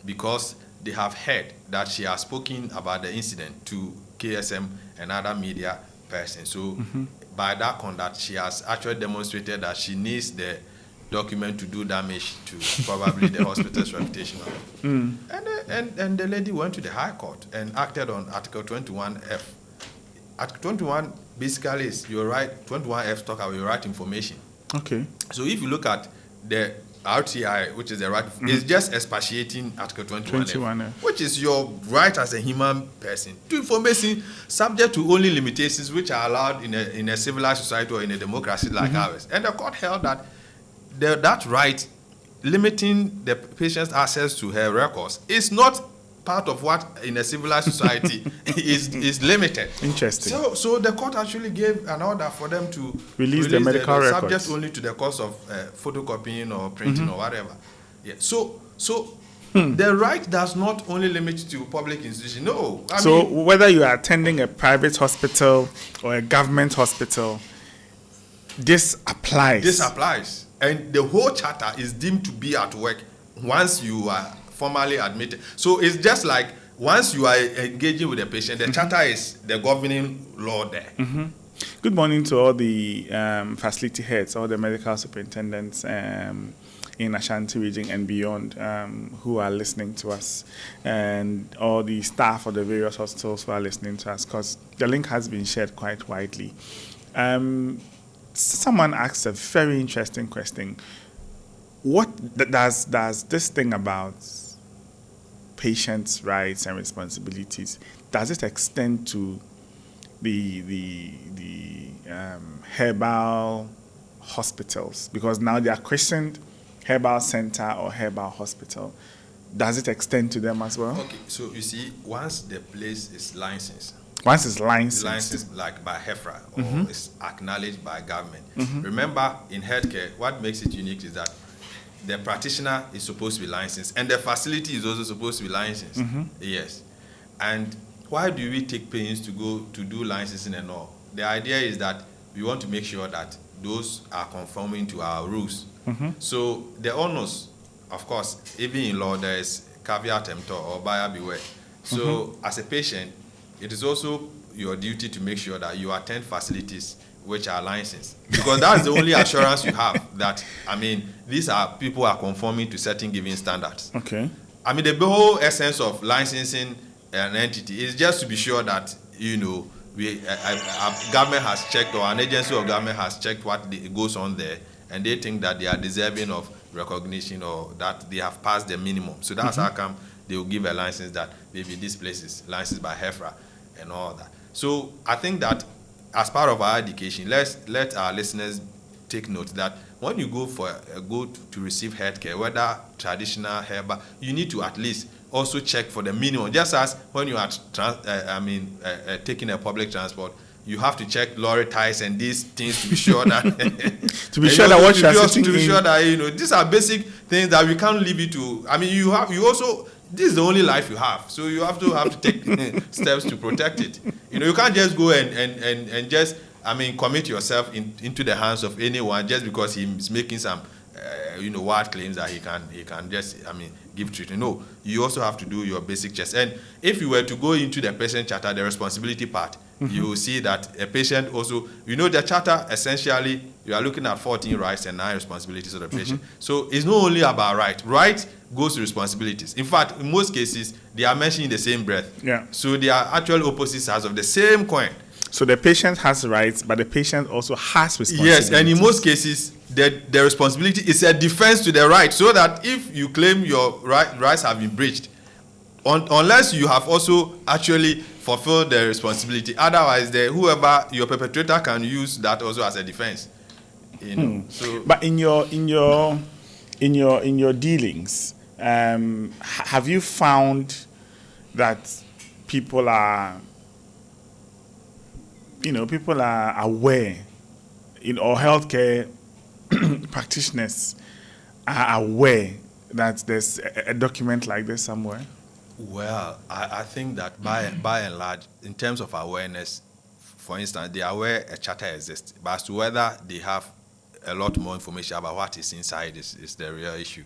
because they have heard that she has spoken about the incident to KSM and other media persons. So by that conduct, she has actually demonstrated that she needs the document to do damage to probably the hospital's reputation. And the lady went to the High Court and acted on Article 21F. Article 21 basically is your right, 21F talk about your right information. Okay. So if you look at the RTI, which is the right, it's just expatiating Article 21F, which is your right as a human person to information subject to only limitations which are allowed in a civilized society or in a democracy like ours. And the court held that that right, limiting the patient's access to her records, is not part of what in a civilized society is limited. Interesting. So the court actually gave an order for them to release the medical records, subject only to the cost of photocopying or printing or whatever. Yeah. So the right does not only limit to public institutions. No. I mean, whether you are attending a private hospital or a government hospital, this applies. This applies. And the whole charter is deemed to be at work once you are formally admitted. So it's just like once you are engaging with the patient, the charter is the governing law there. Good morning to all the facility heads, all the medical superintendents in Ashanti region and beyond who are listening to us, and all the staff of the various hospitals who are listening to us, because the link has been shared quite widely. Someone asked a very interesting question. What does this thing about patients' rights and responsibilities, does it extend to the herbal hospitals? Because now they are christened Herbal Center or Herbal Hospital. Does it extend to them as well? Okay, so you see, once the place is licensed, licensed like by HEFRA or is acknowledged by government. Remember, in healthcare, what makes it unique is that the practitioner is supposed to be licensed and the facility is also supposed to be licensed. Yes. And why do we take pains to go to do licensing and all? The idea is that we want to make sure that those are conforming to our rules. So the onus, of course, even in law, there is caveat emptor or buyer beware. So as a patient, it is also your duty to make sure that you attend facilities which are licensed, because that's the only assurance you have that, I mean, these are people are conforming to certain given standards. Okay. I mean, the whole essence of licensing an entity is just to be sure that, you know, a government has checked, or an agency or government has checked what goes on there, and they think that they are deserving of recognition or that they have passed the minimum. So that's how come they will give a license that maybe this place is licensed by HEFRA and all that. So I think that as part of our education, let our listeners take note that when you go to receive healthcare, whether traditional, herbal, you need to at least also check for the minimum. Just as when you are taking a public transport, you have to check lorry ties and these things to be sure that what you are sitting in. To be sure that, you know, these are basic things that we can't leave you to. I mean, you also. This is the only life you have, so you have to take steps to protect it. You know, you can't just go and just, I mean, commit yourself into the hands of anyone just because he's making some, wild claims that he can just, I mean, give treatment. No, you also have to do your basic checks. And if you were to go into the patient charter, the responsibility part, you will see that a patient also, you know, the charter essentially you are looking at 14 rights and 9 responsibilities of the patient. So it's not only about right goes to responsibilities. In fact, in most cases, they are mentioned in the same breath. Yeah. So they are actual opposite sides of the same coin. So the patient has rights, but the patient also has responsibilities. Yes, and in most cases, the responsibility is a defense to the right, so that if you claim your rights have been breached, unless you have also actually fulfilled the responsibility, otherwise, whoever your perpetrator can use that also as a defense. You know. So, but in your dealings, have you found that people are aware, or healthcare practitioners are aware that there's a document like this somewhere? Well, I think that by and large, in terms of awareness, for instance, they are aware a charter exists, but as to whether they have a lot more information about what is inside is the real issue.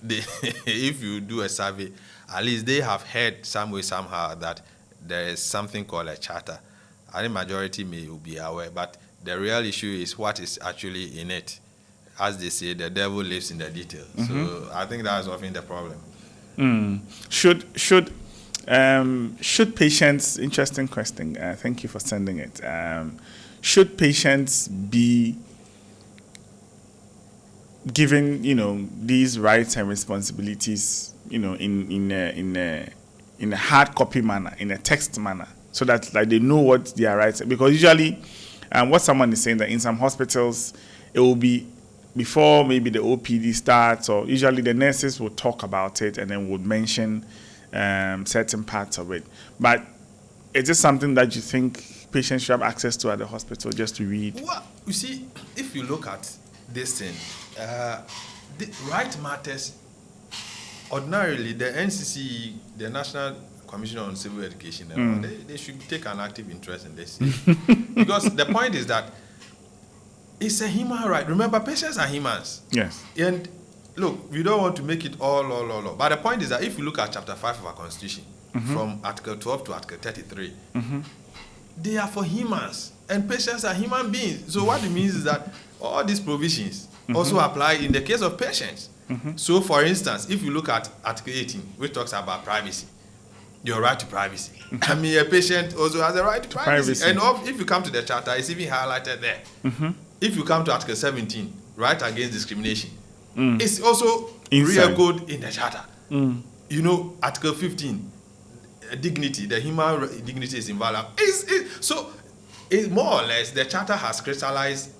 they, if you do a survey, at least they have heard some way, somehow, that there is something called a charter. I think majority may be aware, but the real issue is what is actually in it. As they say, the devil lives in the detail. So I think that's often the problem. Should patients, interesting question, thank you for sending it. Should patients be given, these rights and responsibilities, in a hard copy manner, in a text manner, so that they know what their rights are? Because usually, what someone is saying, that in some hospitals, it will be before maybe the OPD starts, or usually the nurses will talk about it and then would mention certain parts of it. But is this something that you think patients should have access to at the hospital, just to read? Well, you see, if you look at this thing, the right matters. Ordinarily, the NCC, the National Commission on Civil Education, they should take an active interest in this. Because the point is that it's a human right. Remember, patients are humans. Yes. And look, we don't want to make it all. But the point is that if you look at Chapter 5 of our Constitution, from Article 12 to Article 33, they are for humans. And patients are human beings. So what it means is that all these provisions also apply in the case of patients. So, for instance, if you look at Article 18, which talks about privacy, your right to privacy. I mean, a patient also has a right to privacy. And if you come to the charter, it's even highlighted there. If you come to Article 17, right against discrimination, it's also real good in the charter. Article 15, dignity, the human dignity is inviolable. So, more or less, the charter has crystallized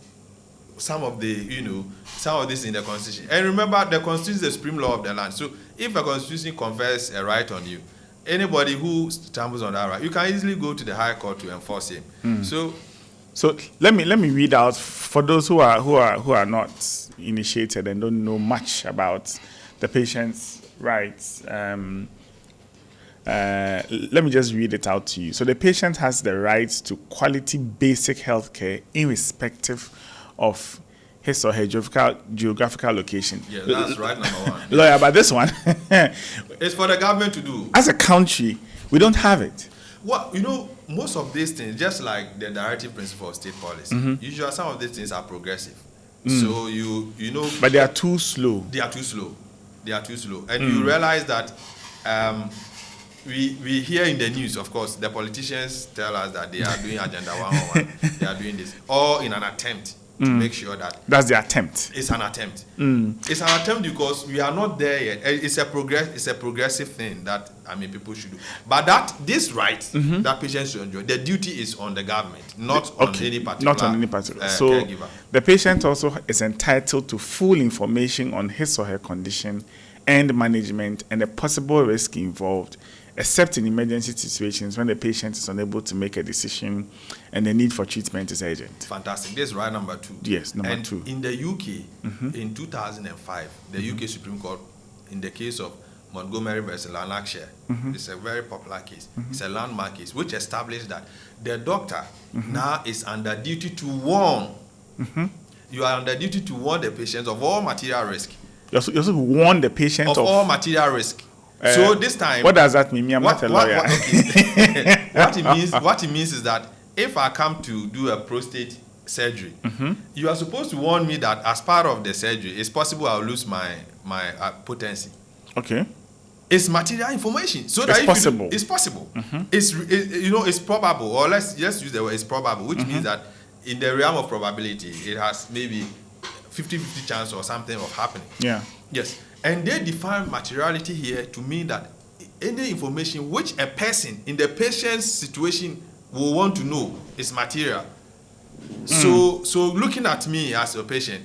some of this in the Constitution. And remember, the Constitution is the supreme law of the land. So if a Constitution confers a right on you, anybody who stumbles on that right, you can easily go to the High Court to enforce it. So let me read out for those who are not initiated and don't know much about the patient's rights. Let me just read it out to you. So the patient has the right to quality basic health care irrespective of his or her geographical location. Yeah, that's right, number one. Lawyer, but this one, it's for the government to do. As a country, we don't have it. Well, most of these things, just like the directive principle of state policy, usually some of these things are progressive. So But they are too slow. They are too slow. And you realize that we hear in the news, of course, the politicians tell us that they are doing Agenda 101, they are doing this, all in an attempt to make sure that... That's the attempt. It's an attempt. It's an attempt because we are not there yet. It's a progressive thing that, people should do. But this right that patients should enjoy, the duty is on the government, not on any particular caregiver. The patient also is entitled to full information on his or her condition and management and the possible risk involved, except in emergency situations when the patient is unable to make a decision and the need for treatment is urgent. Fantastic. This is right number 2. Yes, number 2. In the UK, in 2005, the UK Supreme Court, in the case of Montgomery versus Lanarkshire, it's a very popular case. It's a landmark case, which established that the doctor now is under duty to warn. You are under duty to warn the patient of all material risk. You also warn the patient of all material risk. So this time, what does that mean? I'm not a lawyer. What it means is that if I come to do a prostate surgery, you are supposed to warn me that as part of the surgery, it's possible I'll lose my potency. Okay. It's material information, so it's that possible. It's possible. It's probable, or let's use the word it's probable, which means that in the realm of probability, it has maybe 50-50 chance or something of happening. Yeah. Yes. And they define materiality here to mean that any information which a person in the patient's situation will want to know is material. So looking at me as a patient,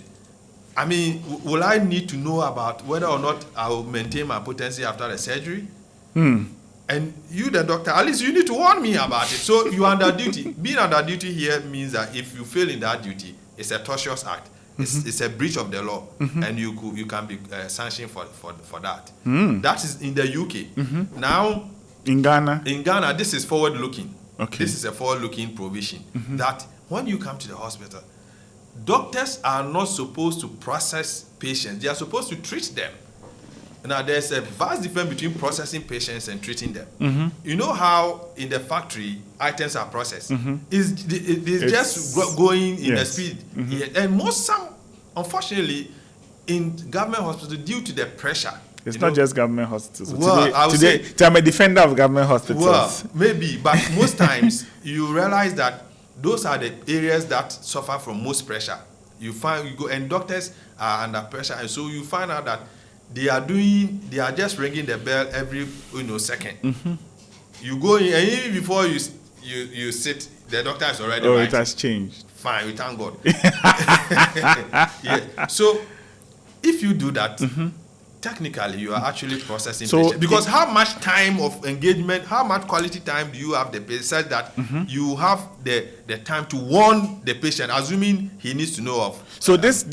will I need to know about whether or not I will maintain my potency after the surgery? And you, the doctor, at least you need to warn me about it. So you are under duty. Being under duty here means that if you fail in that duty, it's a tortious act. It's a breach of the law, and you can be sanctioned for that. That is in the UK. Now, in Ghana, this is forward-looking. Okay. This is a forward-looking provision that when you come to the hospital, doctors are not supposed to process patients. They are supposed to treat them. Now, there's a vast difference between processing patients and treating them. You know how in the factory items are processed? It's just going in a speed. And unfortunately, in government hospitals, due to the pressure. It's not just government hospitals. Well, today, I'm a defender of government hospitals. Well, maybe, but most times you realize that those are the areas that suffer from most pressure. You go, and doctors are under pressure, and so you find out that they are just ringing the bell every second. You go in, and even before you sit, the doctor is already it has changed. Fine, we thank God. Yeah. So if you do that, technically you are actually processing patients. Because how much time of engagement, how much quality time do you have the patient, such that you have the time to warn the patient, assuming he needs to know of. So this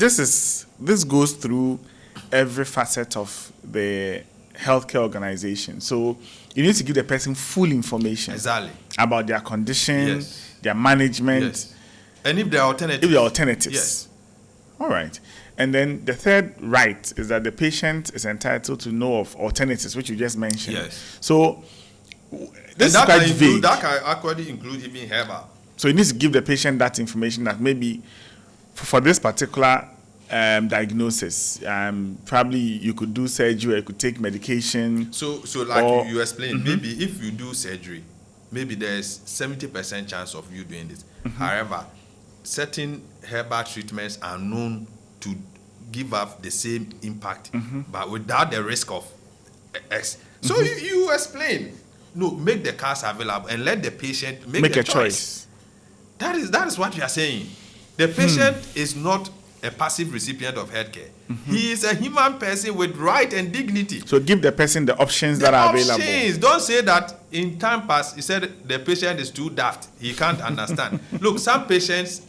goes through every facet of the healthcare organization. So you need to give the person full information about their condition, their management, and if there are alternatives. Yes. All right. And then the third right is that the patient is entitled to know of alternatives, which you just mentioned. Yes. So this is quite vague. That can actually include even herbal. So you need to give the patient that information that maybe for this particular diagnosis, probably you could do surgery or you could take medication. So like you explained, maybe if you do surgery, maybe there's 70% chance of you doing this. However, certain herbal treatments are known to give up the same impact, but without the risk of X. So you explain. No, make the cars available and let the patient make a choice. That is what you are saying. The patient is not a passive recipient of healthcare. He is a human person with right and dignity. So give the person the options that are available. Don't say that in time past, he said the patient is too daft. He can't understand. Look, some patients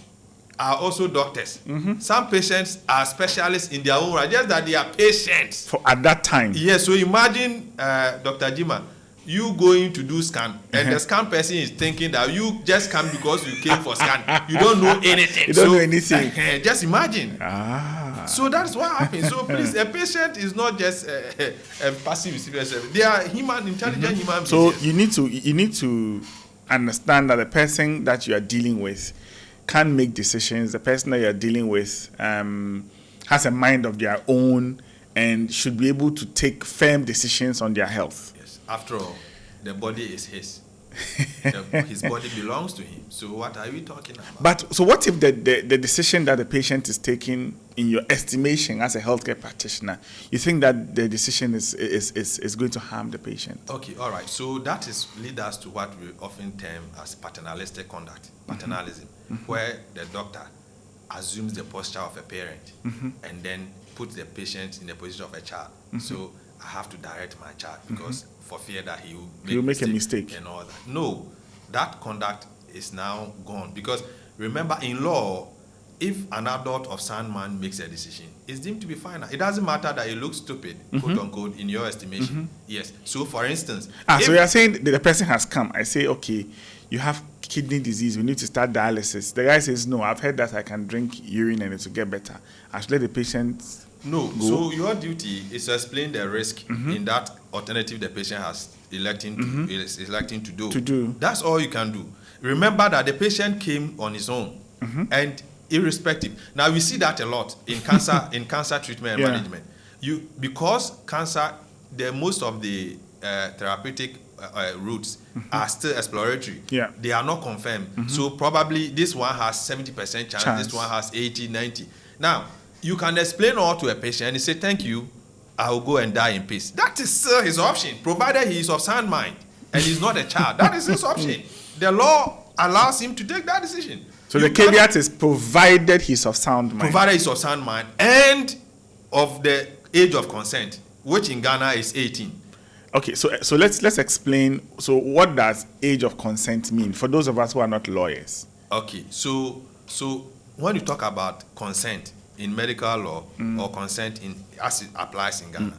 are also doctors. Some patients are specialists in their own right, just that they are patients. At that time. Yes, so imagine, Dr. Jima, you going to do scan, and the scan person is thinking that you just come because you came for scan. You don't know anything. You don't know anything. Just imagine. So that's what happens. So please, a patient is not just a passive recipient. They are intelligent human beings. So you need to understand that the person that you are dealing with can make decisions. The person that you are dealing with has a mind of their own and should be able to take firm decisions on their health. Yes. After all, the body is his. His body belongs to him. So what are we talking about? But so what if the decision that the patient is taking, in your estimation as a healthcare practitioner, you think that the decision is going to harm the patient? Okay, all right. So that leads us to what we often term as paternalistic conduct, paternalism, where the doctor assumes the posture of a parent and then puts the patient in the position of a child. So I have to direct my child because for fear that he will make a mistake and all that. No, that conduct is now gone, because remember, in law, if an adult of sound mind makes a decision, it's deemed to be final. It doesn't matter that it looks stupid, quote unquote, in your estimation. Yes. So for instance, so you are saying that the person has come. I say, okay, you have kidney disease, we need to start dialysis. The guy says, no, I've heard that I can drink urine and it will get better. I should let the patient No, go. So your duty is to explain the risk in that alternative the patient has electing to do. That's all you can do. Remember that the patient came on his own, and irrespective. Now we see that a lot in cancer treatment and management. Because cancer, most of the therapeutic routes are still exploratory. They are not confirmed. So probably this one has 70% chance, this one has 80, 90. Now, you can explain all to a patient and say, thank you, I will go and die in peace. That is still his option, provided he is of sound mind and he's not a child. That is his option. The law allows him to take that decision. So the caveat is provided he's of sound mind. Provided he's of sound mind and of the age of consent, which in Ghana is 18. Okay, so let's explain. So what does age of consent mean for those of us who are not lawyers? Okay, so when you talk about consent in medical law or consent as it applies in Ghana,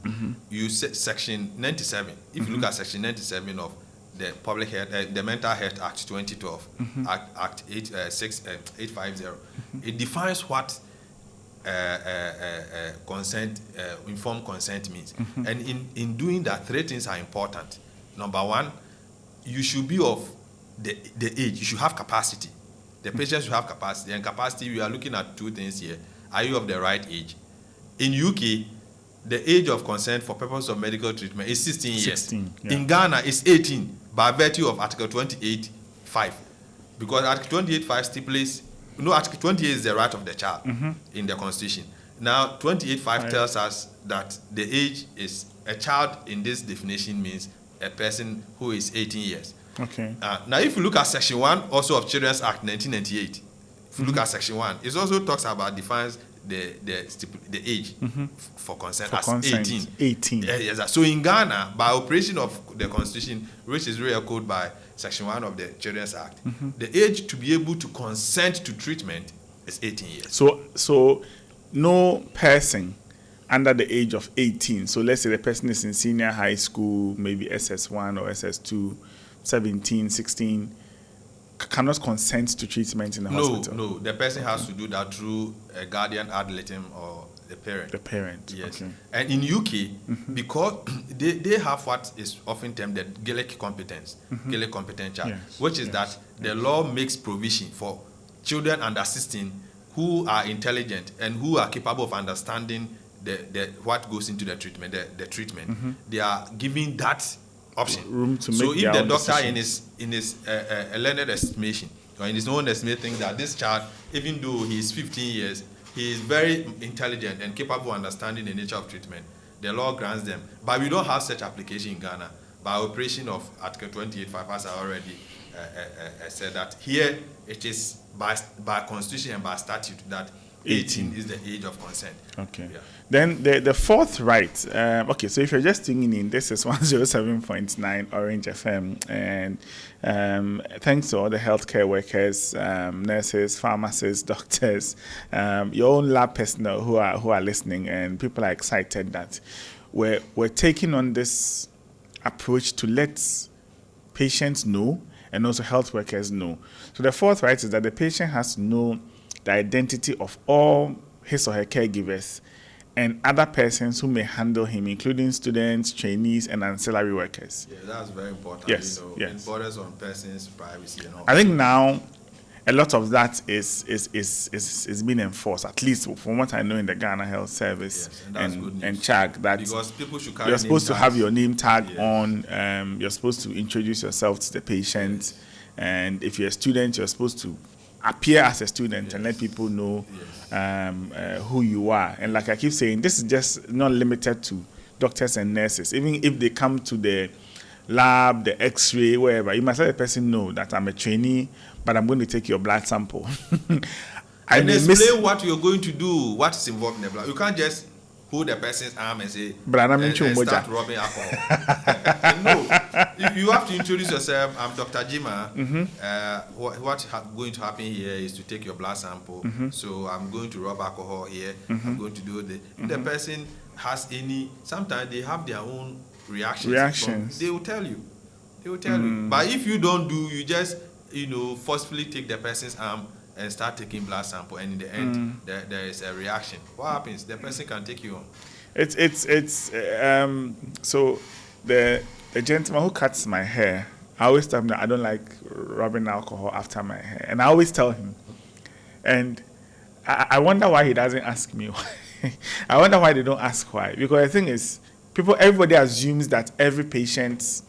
you say section 97. If you look at section 97 of the Public Health, the Mental Health Act 2012, Act 850, it defines what consent, informed consent means. And in doing that, 3 things are important. Number one, you should be of the age. You should have capacity. The patient should have capacity. And capacity, we are looking at 2 things here. Are you of the right age? In UK, the age of consent for purpose of medical treatment is 16 years. 16, yeah. In Ghana, it's 18 by virtue of Article 28(5). Because Article 28(5) stipulates, Article 28 is the right of the child in the Constitution. Now, 28(5) tells us that the age is, a child in this definition means a person who is 18 years. Okay. Now, if you look at Section 1 also of Children's Act 1998, if you look at Section 1, it also talks about, defines the age for consent as 18. 18. Yes. So in Ghana, by operation of the Constitution, which is re-echoed by Section 1 of the Children's Act, the age to be able to consent to treatment is 18 years. So no person under the age of 18, so let's say the person is in senior high school, maybe SS1 or SS2, 17, 16, cannot consent to treatment in the hospital? No, the person has to do that through a guardian ad litem or the parent. The parent, yes. Okay. And in UK, because they have what is often termed the Gaelic competence, Gaelic competent child, Yes. which is that the law makes provision for children under 16 who are intelligent and who are capable of understanding the what goes into the treatment, the treatment. They are giving that option. Room to make so if their the own doctor decision. in his learned estimation or in his own estimate thinks that this child, even though he is 15 years, he is very intelligent and capable of understanding the nature of treatment, the law grants them. But we don't have such application in Ghana by operation of Article 28(5), as I already said, that here it is by constitution and by statute that 18 is the age of consent. Okay. Yeah. Then the fourth right. Okay, so if you're just tuning in, this is 107.9 Orange FM, and thanks to all the healthcare workers, nurses, pharmacists, doctors, your own lab personnel who are listening, and people are excited that we're taking on this approach to let patients know and also health workers know. So the fourth right is that the patient has to know the identity of all his or her caregivers and other persons who may handle him, including students, trainees, and ancillary workers. Yeah, that's very important. Yes, You know, yes. It borders on persons' privacy and all. I think now a lot of that is being enforced, at least from what I know in the Ghana Health Service. Yes, and that's good news. and CHAG, that Because people should carry you're supposed to name have tags. your name tag Yes. on. You're supposed to introduce yourself to the patient, and if you're a student, you're supposed to appear as a student and let people know who you are. And like I keep saying, this is just not limited to doctors and nurses. Even if they come to the lab, the X-ray, wherever, you must let the person know that I'm a trainee, but I'm going to take your blood sample. And explain what you're going to do, what is involved in the blood. You can't just hold the person's arm and say, and start rubbing alcohol. No, you have to introduce yourself. I'm Dr. Jima. What's going to happen here is to take your blood sample. So I'm going to rub alcohol here. I'm going to do the. If the person has any, sometimes they have their own reactions. They will tell you. But if you don't do, you just forcefully take the person's arm and start taking blood sample, and in the end there is a reaction. What happens? The person can take you on. So the gentleman who cuts my hair, I always tell him that I don't like rubbing alcohol after my hair, and I always tell him, and I wonder why he doesn't ask me why. I wonder why they don't ask why, because the thing is, everybody assumes that every patient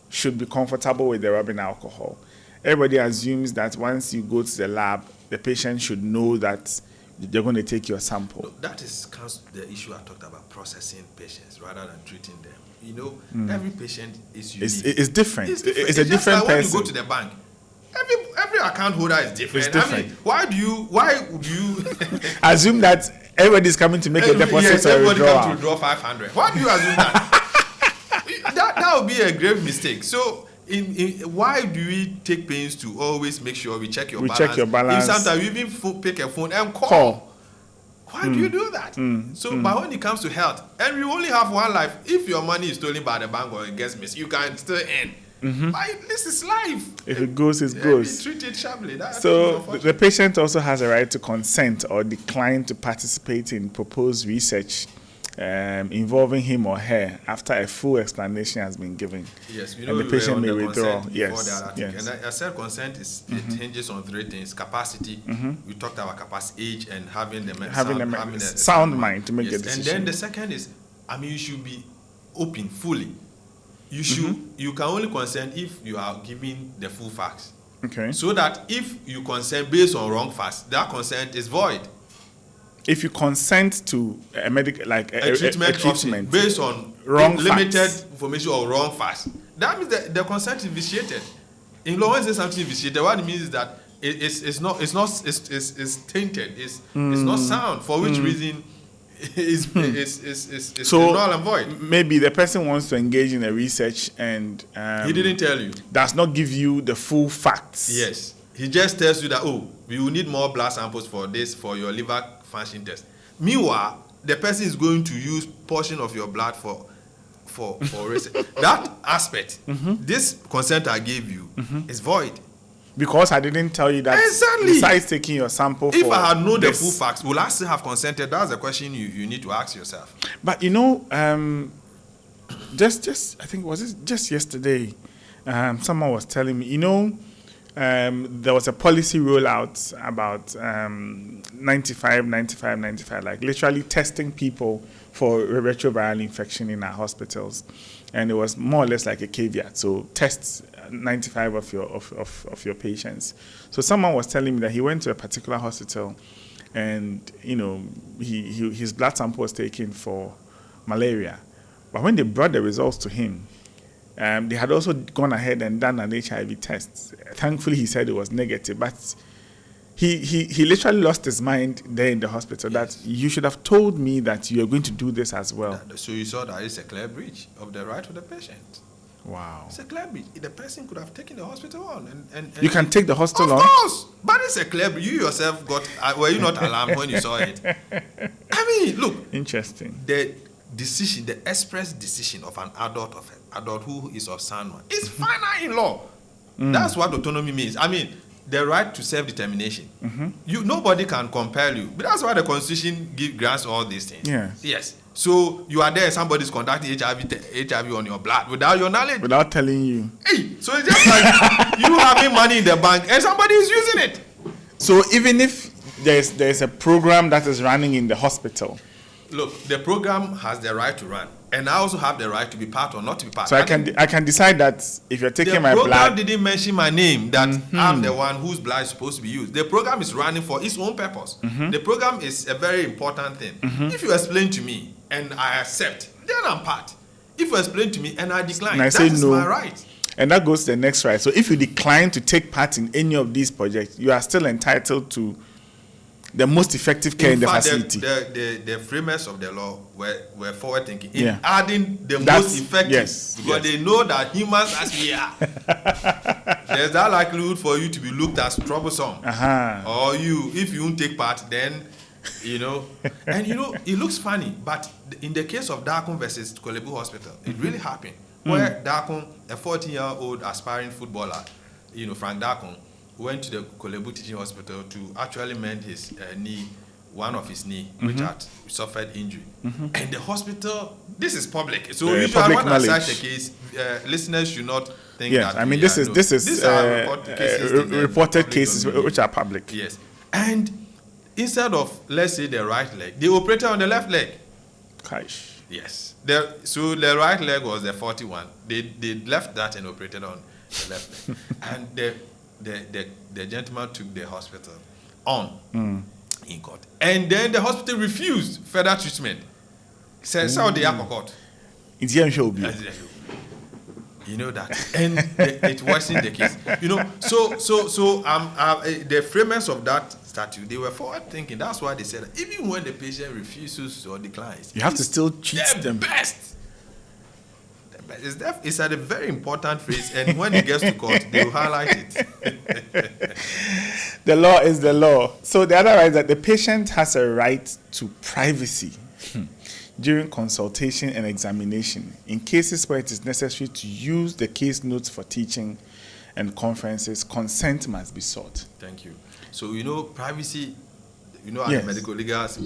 should be comfortable with the rubbing alcohol. Everybody assumes that once you go to the lab, the patient should know that they're going to take your sample. No, that is the issue I talked about, processing patients rather than treating them. Every patient is unique. It's different. It's a just different like person. when you go to the bank, every account holder is different. It's different. I mean, why would you assume that everybody's coming to make a deposit yes, or a everybody withdrawal? comes to withdraw 500. Why do you assume that? that would be a grave mistake. So why do we take pains to always make sure we check your balance? Check your balance. If sometimes we even pick a phone and call. Why do you do that? But when it comes to health, and we only have one life, if your money is stolen by the bank or it gets missed, you can still earn. But this is life. If it goes, it We goes. treat it sharply. So the patient also has a right to consent or decline to participate in proposed research involving him or her after a full explanation has been given. Yes, and the patient may withdraw. Yes. And I said consent it hinges on three things: capacity. We talked about capacity, age, and having a sound mind to make a decision. And then the second is, you should be open fully. You should. You can only consent if you are giving the full facts. Okay. So that if you consent based on wrong facts, that consent is void. If you consent to a medical, like a treatment based on wrong limited facts. information or wrong facts, that means the consent is vitiated. In law, when there's something vitiated, what it means is that it's tainted. It's not sound. For which reason? It's so null and void. Maybe the person wants to engage in a research and he didn't tell you. Does not give you the full facts. Yes, he just tells you that we will need more blood samples for this for your liver function test. Meanwhile, the person is going to use portion of your blood for research. That aspect, this consent I gave you is void. Because I didn't tell you that. Exactly. Besides taking your sample, if I had known the full facts, will I still have consented? That's the question you need to ask yourself. But just I think was it just yesterday, someone was telling me, there was a policy rollout about 95, like literally testing people for retroviral infection in our hospitals, and it was more or less like a caveat. So test 95 of your patients. So someone was telling me that he went to a particular hospital, and his blood sample was taken for malaria, but when they brought the results to him, they had also gone ahead and done an HIV test. Thankfully, he said it was negative, but he literally lost his mind there in the hospital. Yes. That you should have told me that you are going to do this as well. So you saw that it's a clear breach of the right of the patient. Wow. It's a clear breach. The person could have taken the hospital on. And you can take the hospital on? Of course. But it's a clear breach. You yourself were you not alarmed when you saw it? Look. Interesting. The decision, the express decision of an adult who is of sound mind is final in law. That's what autonomy means. The right to self-determination. Nobody can compel you. But that's why the Constitution grants all these things. Yes. So you are there, somebody's conducting HIV on your blood without your knowledge. Without telling you. So it's just like you having money in the bank and somebody is using it. So even if there's a program that is running in the hospital. Look, the program has the right to run. And I also have the right to be part or not to be part. So I can decide that if you're taking my blood. The program didn't mention my name, that I'm the one whose blood is supposed to be used. The program is running for its own purpose. The program is a very important thing. If you explain to me and I accept, then I'm part. If you explain to me and I decline, that is my right. And that goes to the next right. So if you decline to take part in any of these projects, you are still entitled to the most effective care in the facility. The framers of the law were forward thinking in adding most effective, because they know that humans as we are, there's that likelihood for you to be looked as troublesome, or if you won't take part, then and it looks funny, but in the case of Darkon versus Kolebu Hospital, it really happened, where Darkon, a 14-year-old aspiring footballer, Frank Darkon, went to the Kolebu Teaching Hospital to actually mend his knee, one of his knee, which had suffered injury. And the hospital, this is public. So usually when I cite the case, listeners should not think that. These are reported cases which are public. Yes. And instead of, let's say, the right leg, they operated on the left leg. Gosh. Yes. So the right leg was the 41. They left that and operated on the left leg. And the gentleman took the hospital on in court. And then the hospital refused further treatment. Said, so they are court. It's here. You know that. And it wasn't the case. So the framers of that statute, they were forward thinking. That's why they said that even when the patient refuses or declines, you have to still treat them. Best. It's a very important phrase, and when it gets to court, they will highlight it. The law is the law. So the other right is that the patient has a right to privacy. during consultation and examination. In cases where it is necessary to use the case notes for teaching and conferences, consent must be sought. Thank you. So, privacy, Yes. as a medical legal, I asked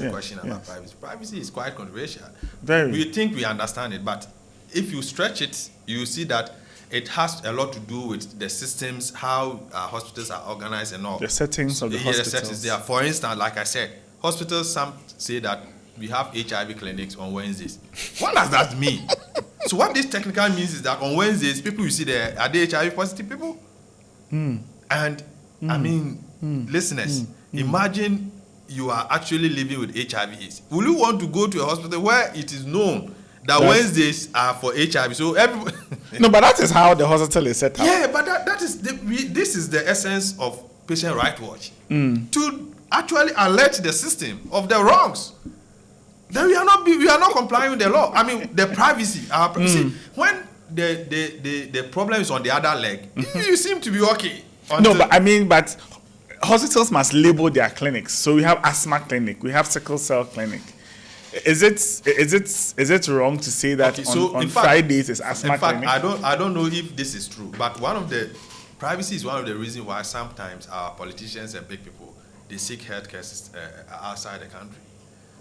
a yes, question about privacy. Privacy is quite controversial. Very. We think we understand it, but if you stretch it, you see that it has a lot to do with the systems, how hospitals are organized and all. The settings of the The hospitals. settings there. For instance, like I said, hospitals, some say that we have HIV clinics on Wednesdays. What does that mean? So what this technically means is that on Wednesdays, people you see there, are they HIV positive people? And I mean, listeners, imagine you are actually living with HIV/AIDS. Will you want to go to a hospital where it is known that Wednesdays are for HIV? So everybody No, but that is how the hospital is set up. yeah, but that is this is the essence of Patient Right Watch, to actually alert the system of the wrongs. Then we are not complying with the law. I mean, the privacy. See, when the problem is on the other leg, you seem to be okay. No, but hospitals must label their clinics. So we have asthma clinic, we have sickle cell clinic. Is it wrong to say that on Fridays is asthma clinic? In fact, I don't know if this is true, but privacy is one of the reasons why sometimes our politicians and big people, they seek healthcare outside the country.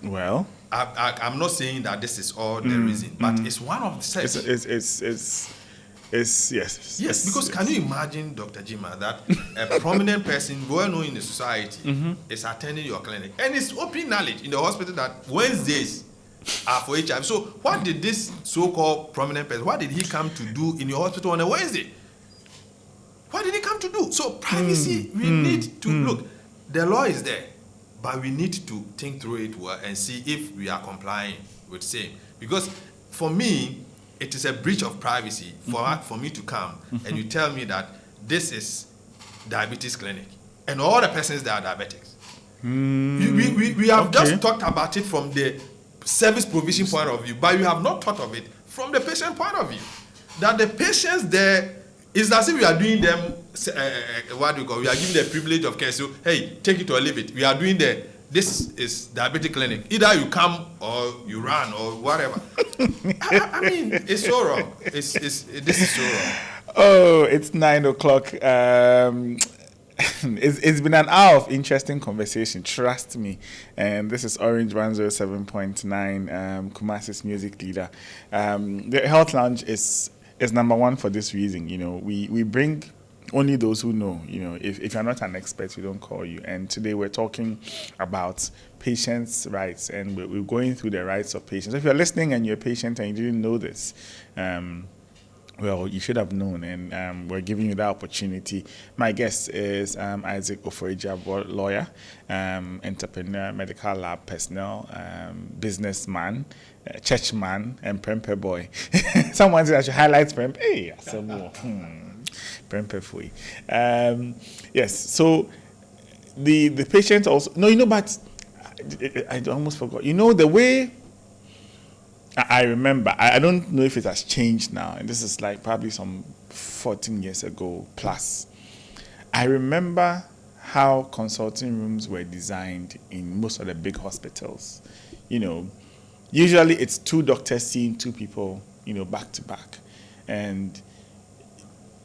Well, I'm not saying that this is all the reason, but it's one of the steps. Yes, because can you imagine, Dr. Jima, that a prominent person, well known in the society, is attending your clinic, and it's open knowledge in the hospital that Wednesdays are for HIV. So what did this so-called prominent person, what did he come to do in your hospital on a Wednesday? What did he come to do? So privacy, we need to look. The law is there, but we need to think through it well and see if we are complying with same. Because for me, it is a breach of privacy for me to come and you tell me that this is diabetes clinic and all the persons that are diabetics. We have just talked about it from the service provision point of view, but we have not thought of it from the patient point of view. That the patients there, is as if we are doing them, we are giving the privilege of care. So, hey, take it or leave it. We are doing this is diabetic clinic. Either you come or you run or whatever. I mean, it's so wrong. This is so wrong. Oh, it's 9 o'clock. It's been an hour of interesting conversation, trust me. And this is Orange 107.9, Kumasi's music leader. The Health Lounge is number one for this reason. We bring only those who know. If you're not an expert, we don't call you. And today we're talking about patients' rights, and we're going through the rights of patients. If you're listening and you're a patient and you didn't know this, well, you should have known, and we're giving you that opportunity. My guest is ISAAC OFORI GYEABOUR, lawyer, entrepreneur, medical lab personnel, businessman, churchman, and Prempe boy. Someone said I should highlight Prempe. Hey, some more. Prempe fui. Yes, so the patient also, but I almost forgot. The way I remember, I don't know if it has changed now, and this is like probably some 14 years ago plus. I remember how consulting rooms were designed in most of the big hospitals. Usually it's 2 doctors seeing 2 people, back to back. And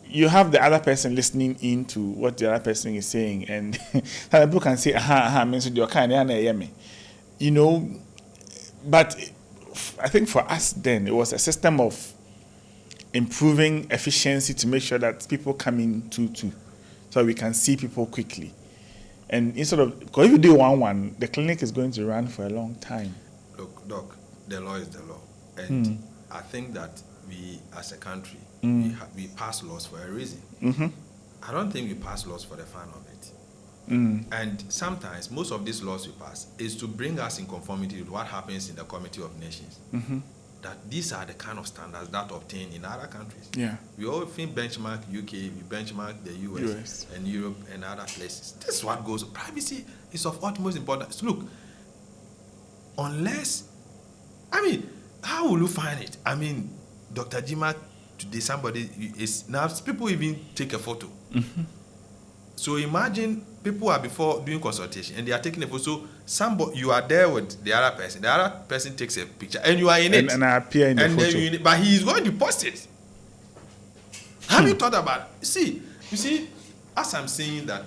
you have the other person listening in to what the other person is saying, and people can say, but I think for us then, it was a system of improving efficiency to make sure that people come in 2-2, so we can see people quickly. And instead of, because if you do 1-1, the clinic is going to run for a long time. Look, Doc, the law is the law. And I think that we, as a country, we pass laws for a reason. I don't think we pass laws for the fun of it. And sometimes, most of these laws we pass is to bring us in conformity with what happens in the Committee of Nations. That these are the kind of standards that obtain in other countries. Yeah. We often benchmark UK, we benchmark the US and Europe and other places. This is what goes. Privacy is of utmost importance. Look, unless, how will you find it? Dr. Jima, today somebody is, now people even take a photo. So imagine people are before doing consultation and they are taking a photo. So you are there with the other person. The other person takes a picture and you are in it. And I appear in the photo. Then but he is going to post it. Have you thought about it? You see, as I'm saying that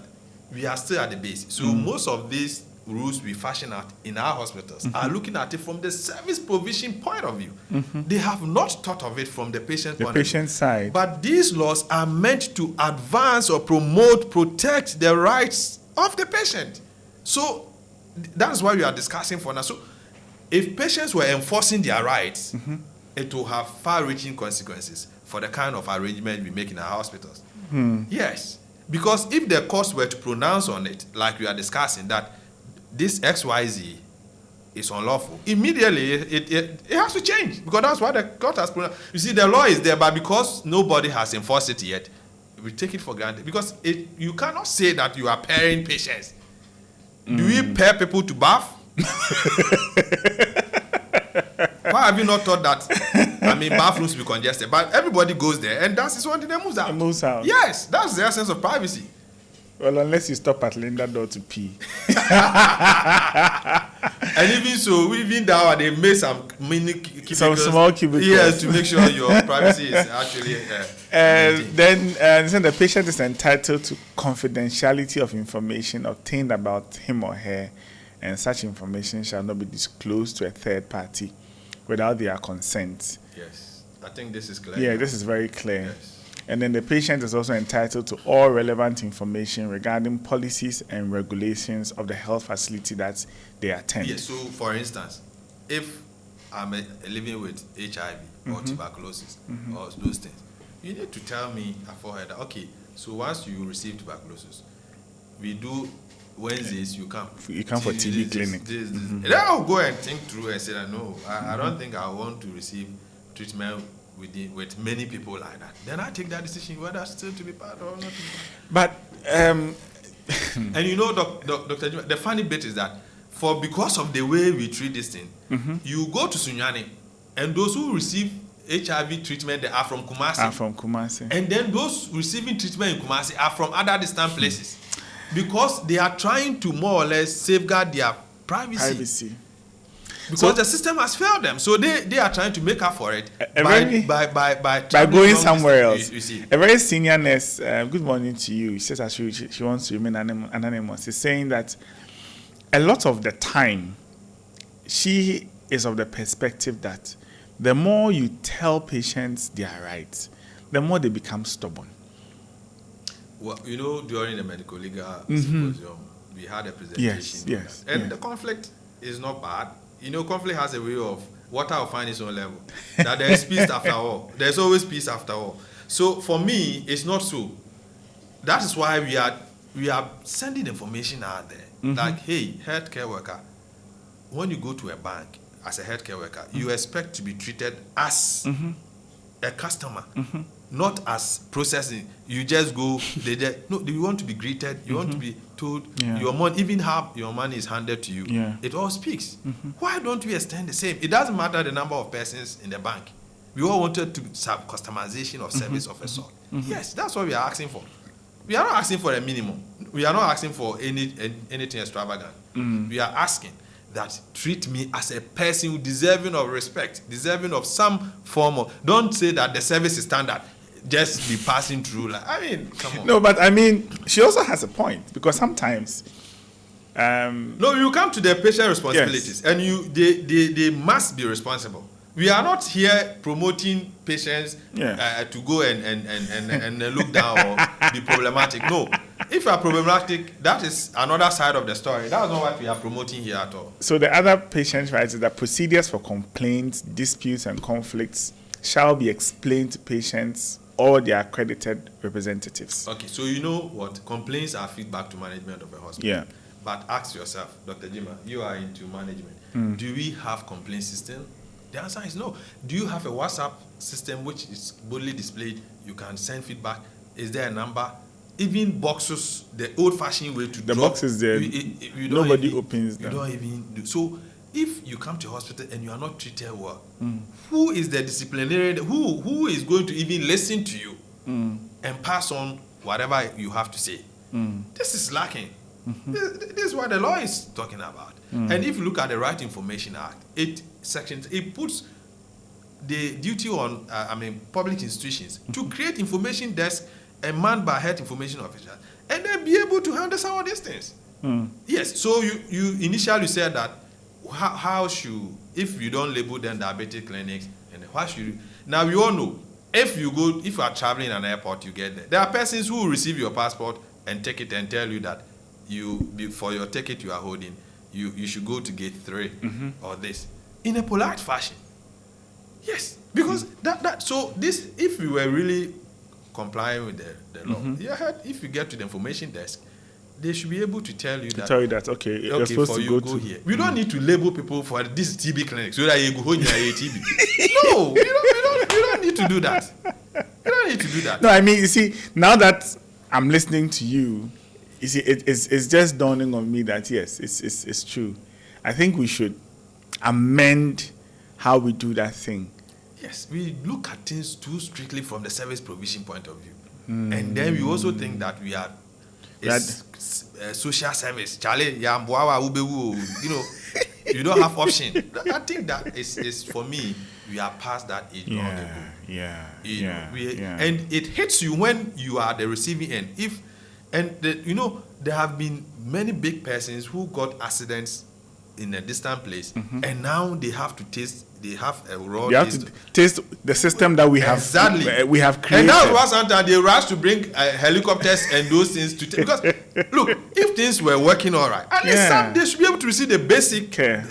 we are still at the base. So most of these rules we fashion out in our hospitals are looking at it from the service provision point of view. They have not thought of it from the patient point of view. Side. But these laws are meant to advance or protect the rights of the patient. So that's why we are discussing for now. So if patients were enforcing their rights, it will have far-reaching consequences for the kind of arrangement we make in our hospitals. Yes. Because if the courts were to pronounce on it, like we are discussing, that this XYZ is unlawful, immediately it has to change, because that's what the court has pronounced. You see, the law is there, but because nobody has enforced it yet, we take it for granted. Because you cannot say that you are pairing patients. Do we pair people to bath? Why have you not thought that? Bathrooms be congested, but everybody goes there, and that's one thing that moves out. It moves out. Yes, that's the essence of privacy. Well, unless you stop at Linda door to pee. And even so, even now they made some mini cubicles. Some small cubicles. Yes, to make sure your privacy is actually. Then the patient is entitled to confidentiality of information obtained about him or her, and such information shall not be disclosed to a third party without their consent. Yes, I think this is clear. Yeah, this is very clear. Yes. And then the patient is also entitled to all relevant information regarding policies and regulations of the health facility that they attend. Yes, so for instance, if I'm living with HIV or tuberculosis or those things, you need to tell me beforehand, okay, so once you receive tuberculosis, we do Wednesdays, you come. You come for TB clinic. Then I'll go and think through and say that, no, I don't think I want to receive treatment with many people like that. Then I take that decision whether still to be part or not to be part. But and you know, Dr. Jima, the funny bit is that because of the way we treat this thing, you go to Sunyani, and those who receive HIV treatment, they are from Kumasi. And then those receiving treatment in Kumasi are from other distant places, because they are trying to more or less safeguard their privacy. Because the system has failed them, so they are trying to make up for it by going somewhere else. You see. A very senior nurse, good morning to you. She says that she wants to remain anonymous. She's saying that a lot of the time, she is of the perspective that the more you tell patients their rights, the more they become stubborn. Well, you know, during the medical legal symposium, we had a presentation. Yes. And the conflict is not bad. You know, conflict has a way of water will find its own level. That there is peace after all. There's always peace after all. So for me, it's not so. That is why we are sending information out there. Like, hey, healthcare worker, when you go to a bank as a healthcare worker, you expect to be treated as a customer, not as processing. You just go, no, you want to be greeted, you want to be told your money, even how your money is handed to you. It all speaks. Why don't we extend the same? It doesn't matter the number of persons in the bank. We all wanted to have customization of service of a sort. Yes, that's what we are asking for. We are not asking for a minimum. We are not asking for anything extravagant. We are asking that treat me as a person who deserving of respect, deserving of some form of. Don't say that the service is standard. Just be passing through. Come on. No, but she also has a point, because sometimes. No, you come to the patient responsibilities, and they must be responsible. We are not here promoting patients to go and look down or be problematic. No. If you are problematic, that is another side of the story. That's not what we are promoting here at all. So the other patient rights is that procedures for complaints, disputes, and conflicts shall be explained to patients or their accredited representatives. Okay, so you know what? Complaints are feedback to management of a hospital. Yeah. But ask yourself, Dr. Jima, you are into management. Do we have complaint system? The answer is no. Do you have a WhatsApp system which is boldly displayed? You can send feedback. Is there a number? Even boxes, the old-fashioned way to the drop. boxes there, nobody opens them. You don't even do. So if you come to hospital and you are not treated well, who is the disciplinarian? Who is going to even listen to you and pass on whatever you have to say? This is lacking. This is what the law is talking about. And if you look at the Right Information Act, it puts the duty on public institutions to create information desk and manned by health information officers, and then be able to handle some of these things. Yes. So you initially said that how should, if you don't label them diabetic clinics, and how should you, now we all know if you are traveling in an airport, you get there. There are persons who will receive your passport and take it and tell you that for your ticket you are holding, you should go to gate 3 or this in a polite fashion. Yes, because so this, if you were really complying with the law, if you get to the information desk, they should be able to tell you that. Okay, you're supposed to go to here. We don't need to label people for this TB clinic so that you go home and you TB. No, we don't need to do that. We don't need to do that. No, I mean, you see, now that I'm listening to you, you see, it's just dawning on me that yes, it's true. I think we should amend how we do that thing. Yes, we look at things too strictly from the service provision point of view, and then we also think that we are social service. Charlie, you don't have option. I think that is for me. We are past that age long ago. And it hits you when you are the receiving end. There have been many big persons who got accidents in a distant place, and now they have to taste. They have a raw. They have to taste the system that we have. Exactly. We have created. And that's why sometimes they rush to bring helicopters and those things to take. Because look, if things were working all right, at least they should be able to receive the basic care.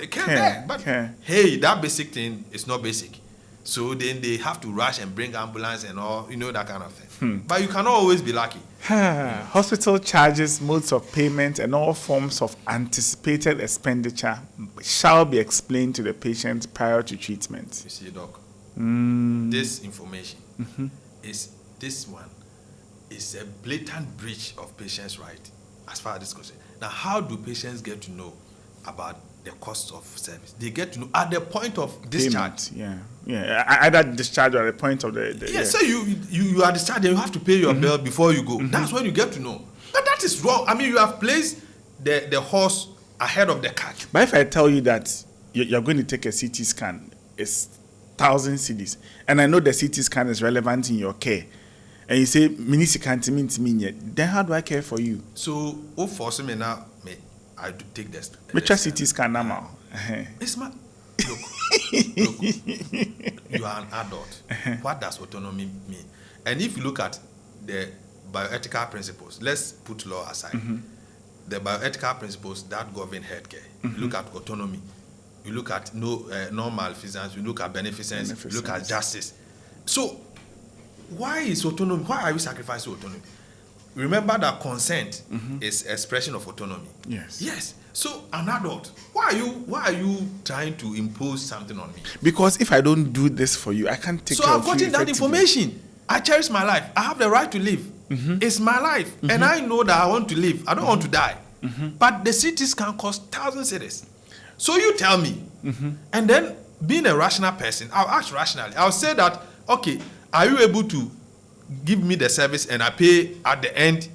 But hey, that basic thing is not basic. So then they have to rush and bring ambulance and all, that kind of thing. But you cannot always be lucky. Hospital charges, modes of payment, and all forms of anticipated expenditure shall be explained to the patient prior to treatment. You see, Doc, this information this one is a blatant breach of patients' right as far as this is concerned. Now, how do patients get to know about the cost of service? They get to know at the point of discharge. Either discharge or at the point of the So you are discharged and you have to pay your bill before you go. That's when you get to know. But that is wrong. I mean, you have placed the horse ahead of the cart. But if I tell you that you're going to take a CT scan, it's 1,000 cedis, and I know the CT scan is relevant in your care, and you say, then how do I care for you? So, force me now, I do take this. Which CT scan now? It's my look. You are an adult. What does autonomy mean? And if you look at the bioethical principles, let's put law aside. The bioethical principles that govern healthcare. You look at autonomy. You look at no malfeasance. You look at beneficence. You look at justice. So, why is autonomy? Why are we sacrificing autonomy? Remember that consent is expression of autonomy. Yes. So an adult, why are you trying to impose something on me? Because if I don't do this for you, I can't take care of you. So I've gotten that information. I cherish my life. I have the right to live. It's my life, and I know that I want to live. I don't want to die. But the cities can cost 1,000 cedis. So you tell me, and then being a rational person, I'll act rationally. I'll say that, okay, are you able to give me the service and I pay at the end,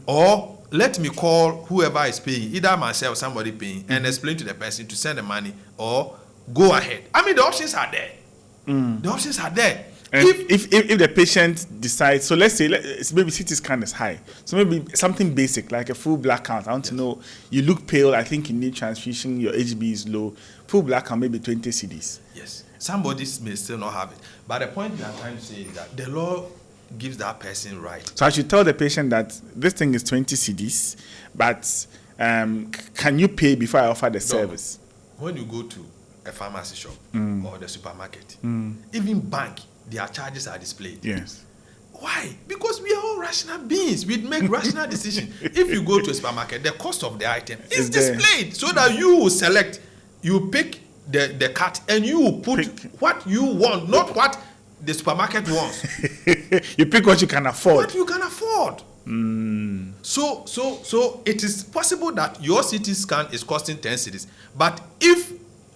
or let me call whoever is paying, either myself or somebody paying, and explain to the person to send the money or go ahead. I mean, the options are there. The options are there. And if the patient decides, so let's say maybe CT scan is high, so maybe something basic like a full blood count. I want to know, you look pale, I think you need transfusion, your HB is low. Full blood count, maybe 20 cedis. Yes, somebody may still not have it. But the point that I'm trying to say is that the law gives that person right. So I should tell the patient that this thing is 20 cedis, but can you pay before I offer the service? When you go to a pharmacy shop or the supermarket, even bank, their charges are displayed. Yes. Why? Because we are all rational beings. We make rational decisions. If you go to a supermarket, the cost of the item is displayed so that you will select, you pick the cart and you will put what you want, not what the supermarket wants. You pick what you can afford. What you can afford. So it is possible that your CT scan is costing 10 cedis, but if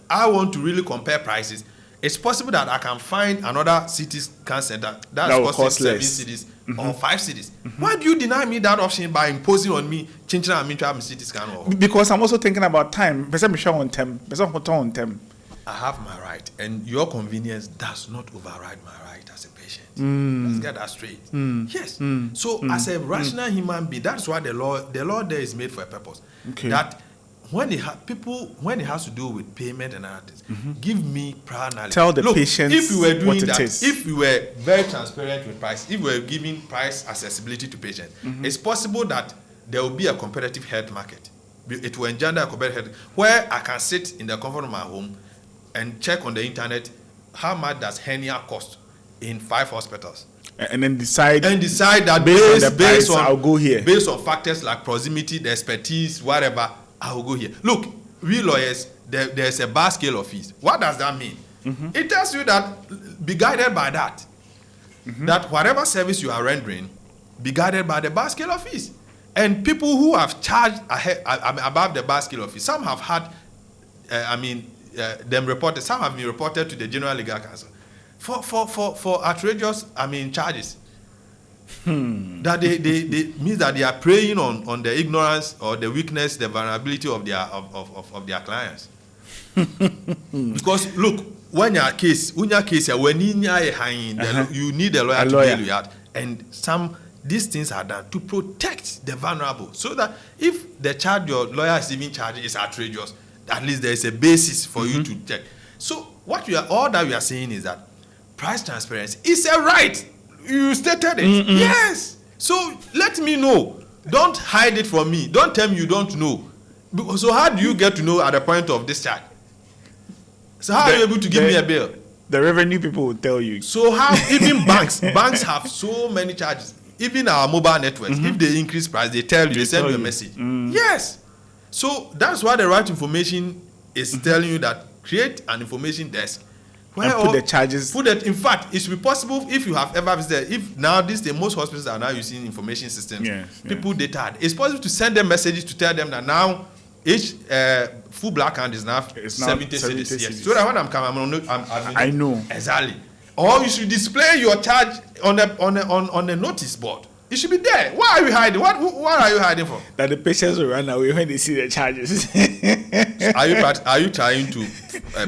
I want to really compare prices, it's possible that I can find another CT scan center that's That will costing cost 7 less. cities or 5 cities. Why do you deny me that option by imposing on me changing and me to have a CT scan? Because I'm also thinking about time. Person be sure on time. Person put on time. I have my right, and your convenience does not override my right as a patient. Let's get that straight. Yes. So as a rational human being, that's why the law there is made for a purpose. Okay. That when it has to do with payment and other things, give me prior knowledge. Tell the patients if we were doing what it that, is. if we were very transparent with price, if we were giving price accessibility to patients, it's possible that there will be a competitive health market. It will engender a competitive health where I can sit in the comfort of my home and check on the internet how much does hernia cost in 5 hospitals. And then decide that based on I'll go here. Based on factors like proximity, the expertise, whatever, I will go here. Look, we lawyers, there's a bar scale of fees. What does that mean? It tells you that be guided by that. That whatever service you are rendering, be guided by the bar scale of fees. And people who have charged above the bar scale of fees, some have had, them reported, some have been reported to the General Legal Counsel for outrageous, charges. That they means that they are preying on the ignorance or the weakness, the vulnerability of their clients. Because look, when your case, you need a lawyer to bail you out, and these things are done to protect the vulnerable, so that if the charge your lawyer is even charging is outrageous, at least there is a basis for you to check. So all that we are saying is that price transparency is a right. You stated it. Yes. So let me know. Don't hide it from me. Don't tell me you don't know. So how do you get to know at the point of discharge? So how are you able to give me a bill? The revenue people will tell you. So how even banks have so many charges. Even our mobile networks, if they increase price, they tell you, they send you a message. Yes. So that's why the right information is telling you that create an information desk. And put the charges. In fact, it should be possible if you have ever visited. If now most hospitals are now using information systems. People data. It's possible to send them messages to tell them that now each full black hand is now 70 cedis. Yes. So that when I'm coming, I know exactly. Or you should display your charge on a notice board. It should be there. Why are you hiding? What are you hiding from? That the patients will run away when they see the charges. Are you trying to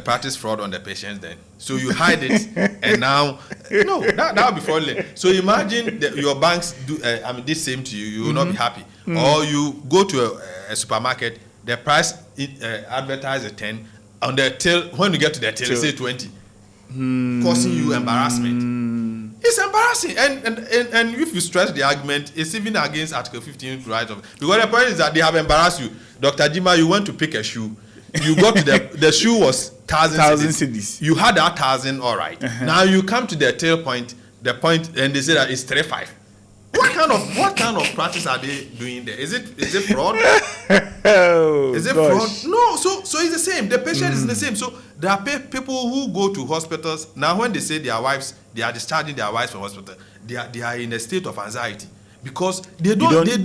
practice fraud on the patients then? So you hide it, and now no, that will be fraudulent. So imagine your banks do this same to you. You will not be happy. Or you go to a supermarket, the price advertised at 10, on the till when you get to the till, say 20, causing you embarrassment. It's embarrassing, and if you stress the argument, it's even against Article 15 right of, because the point is that they have embarrassed you. Dr. Jima, you went to pick a shoe, you got to the shoe was 1,000 cedis. You had 1,000, all right. Now you come to the tail point, and they say that it's 3,500. What kind of practice are they doing there? Is it fraud? Is it fraud? No. So it's the same. The patient is the same. So there are people who go to hospitals now. When they say they are discharging their wives from hospital, they are in a state of anxiety because they don't know the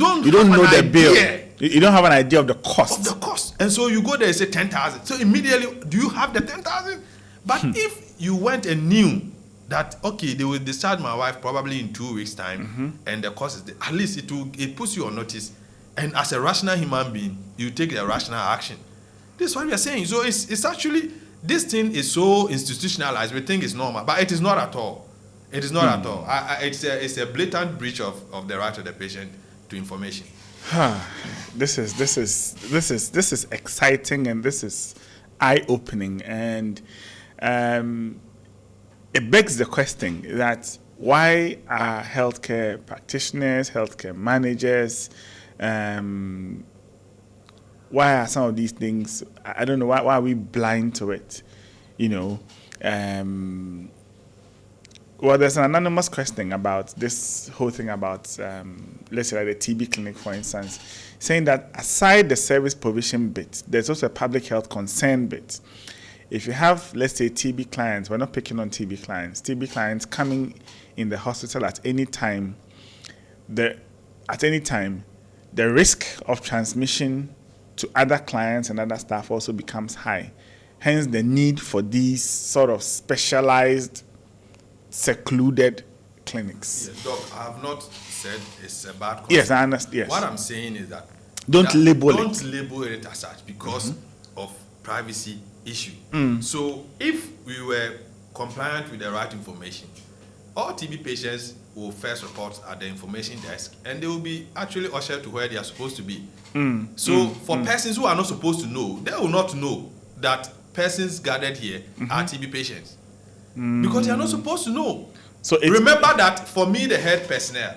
bill. You don't have an idea of the cost. And so you go there and say 10,000. So immediately, do you have the 10,000? But if you went and knew that okay, they will discharge my wife probably in 2 weeks' time, and the cost is at least it puts you on notice, and as a rational human being, you take the rational action. This is what we are saying. So it's actually, this thing is so institutionalized. We think it's normal, but it is not at all. It is not at all. It's a blatant breach of the right of the patient to information. This is exciting, and this is eye-opening, and it begs the question that why are healthcare practitioners, healthcare managers, why are some of these things, I don't know, why are we blind to it? Well, there's an anonymous question about this whole thing about, let's say like the TB clinic, for instance, saying that aside the service provision bit, there's also a public health concern bit. If you have, let's say, TB clients, we're not picking on TB clients coming in the hospital at any time, the risk of transmission to other clients and other staff also becomes high. Hence the need for these sort of specialized, secluded clinics. Yes, Doc, I have not said it's a bad concept. Yes, I understand. Yes. What I'm saying is that Don't label it as such because of privacy issue. So if we were compliant with the right information, all TB patients will first report at the information desk and they will be actually ushered to where they are supposed to be. So for persons who are not supposed to know, they will not know that persons gathered here are TB patients because they are not supposed to know. So remember that for me, the health personnel,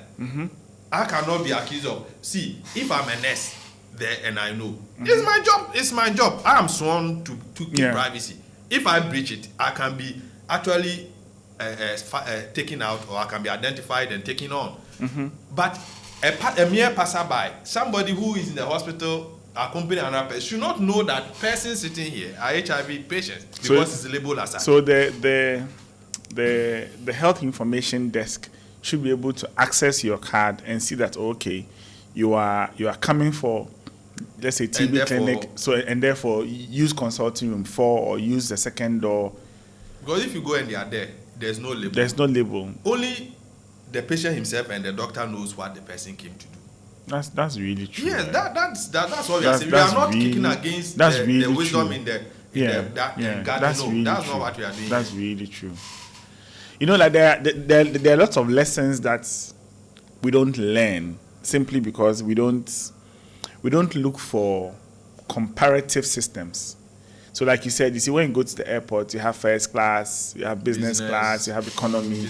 I cannot be accused of, see, if I'm a nurse there and I know, it's my job. I am sworn to keep privacy. If I breach it, I can be actually taken out, or I can be identified and taken on. But a mere passerby, somebody who is in the hospital accompanying another person, should not know that person sitting here are HIV patients because it's labeled as such. So the health information desk should be able to access your card and see that, okay, you are coming for, let's say, TB clinic, and therefore use consulting room 4 or use the second door. Because if you go and they are there, there's no label. There's no label. Only the patient himself and the doctor knows what the person came to do. That's really true. Yes, that's what we are saying. We are not kicking against the wisdom in the that's not what we are doing. That's really true. You know, like there are lots of lessons that we don't learn simply because we don't look for comparative systems. So like you said, you see, when you go to the airport, you have first class, you have business class, you have economy.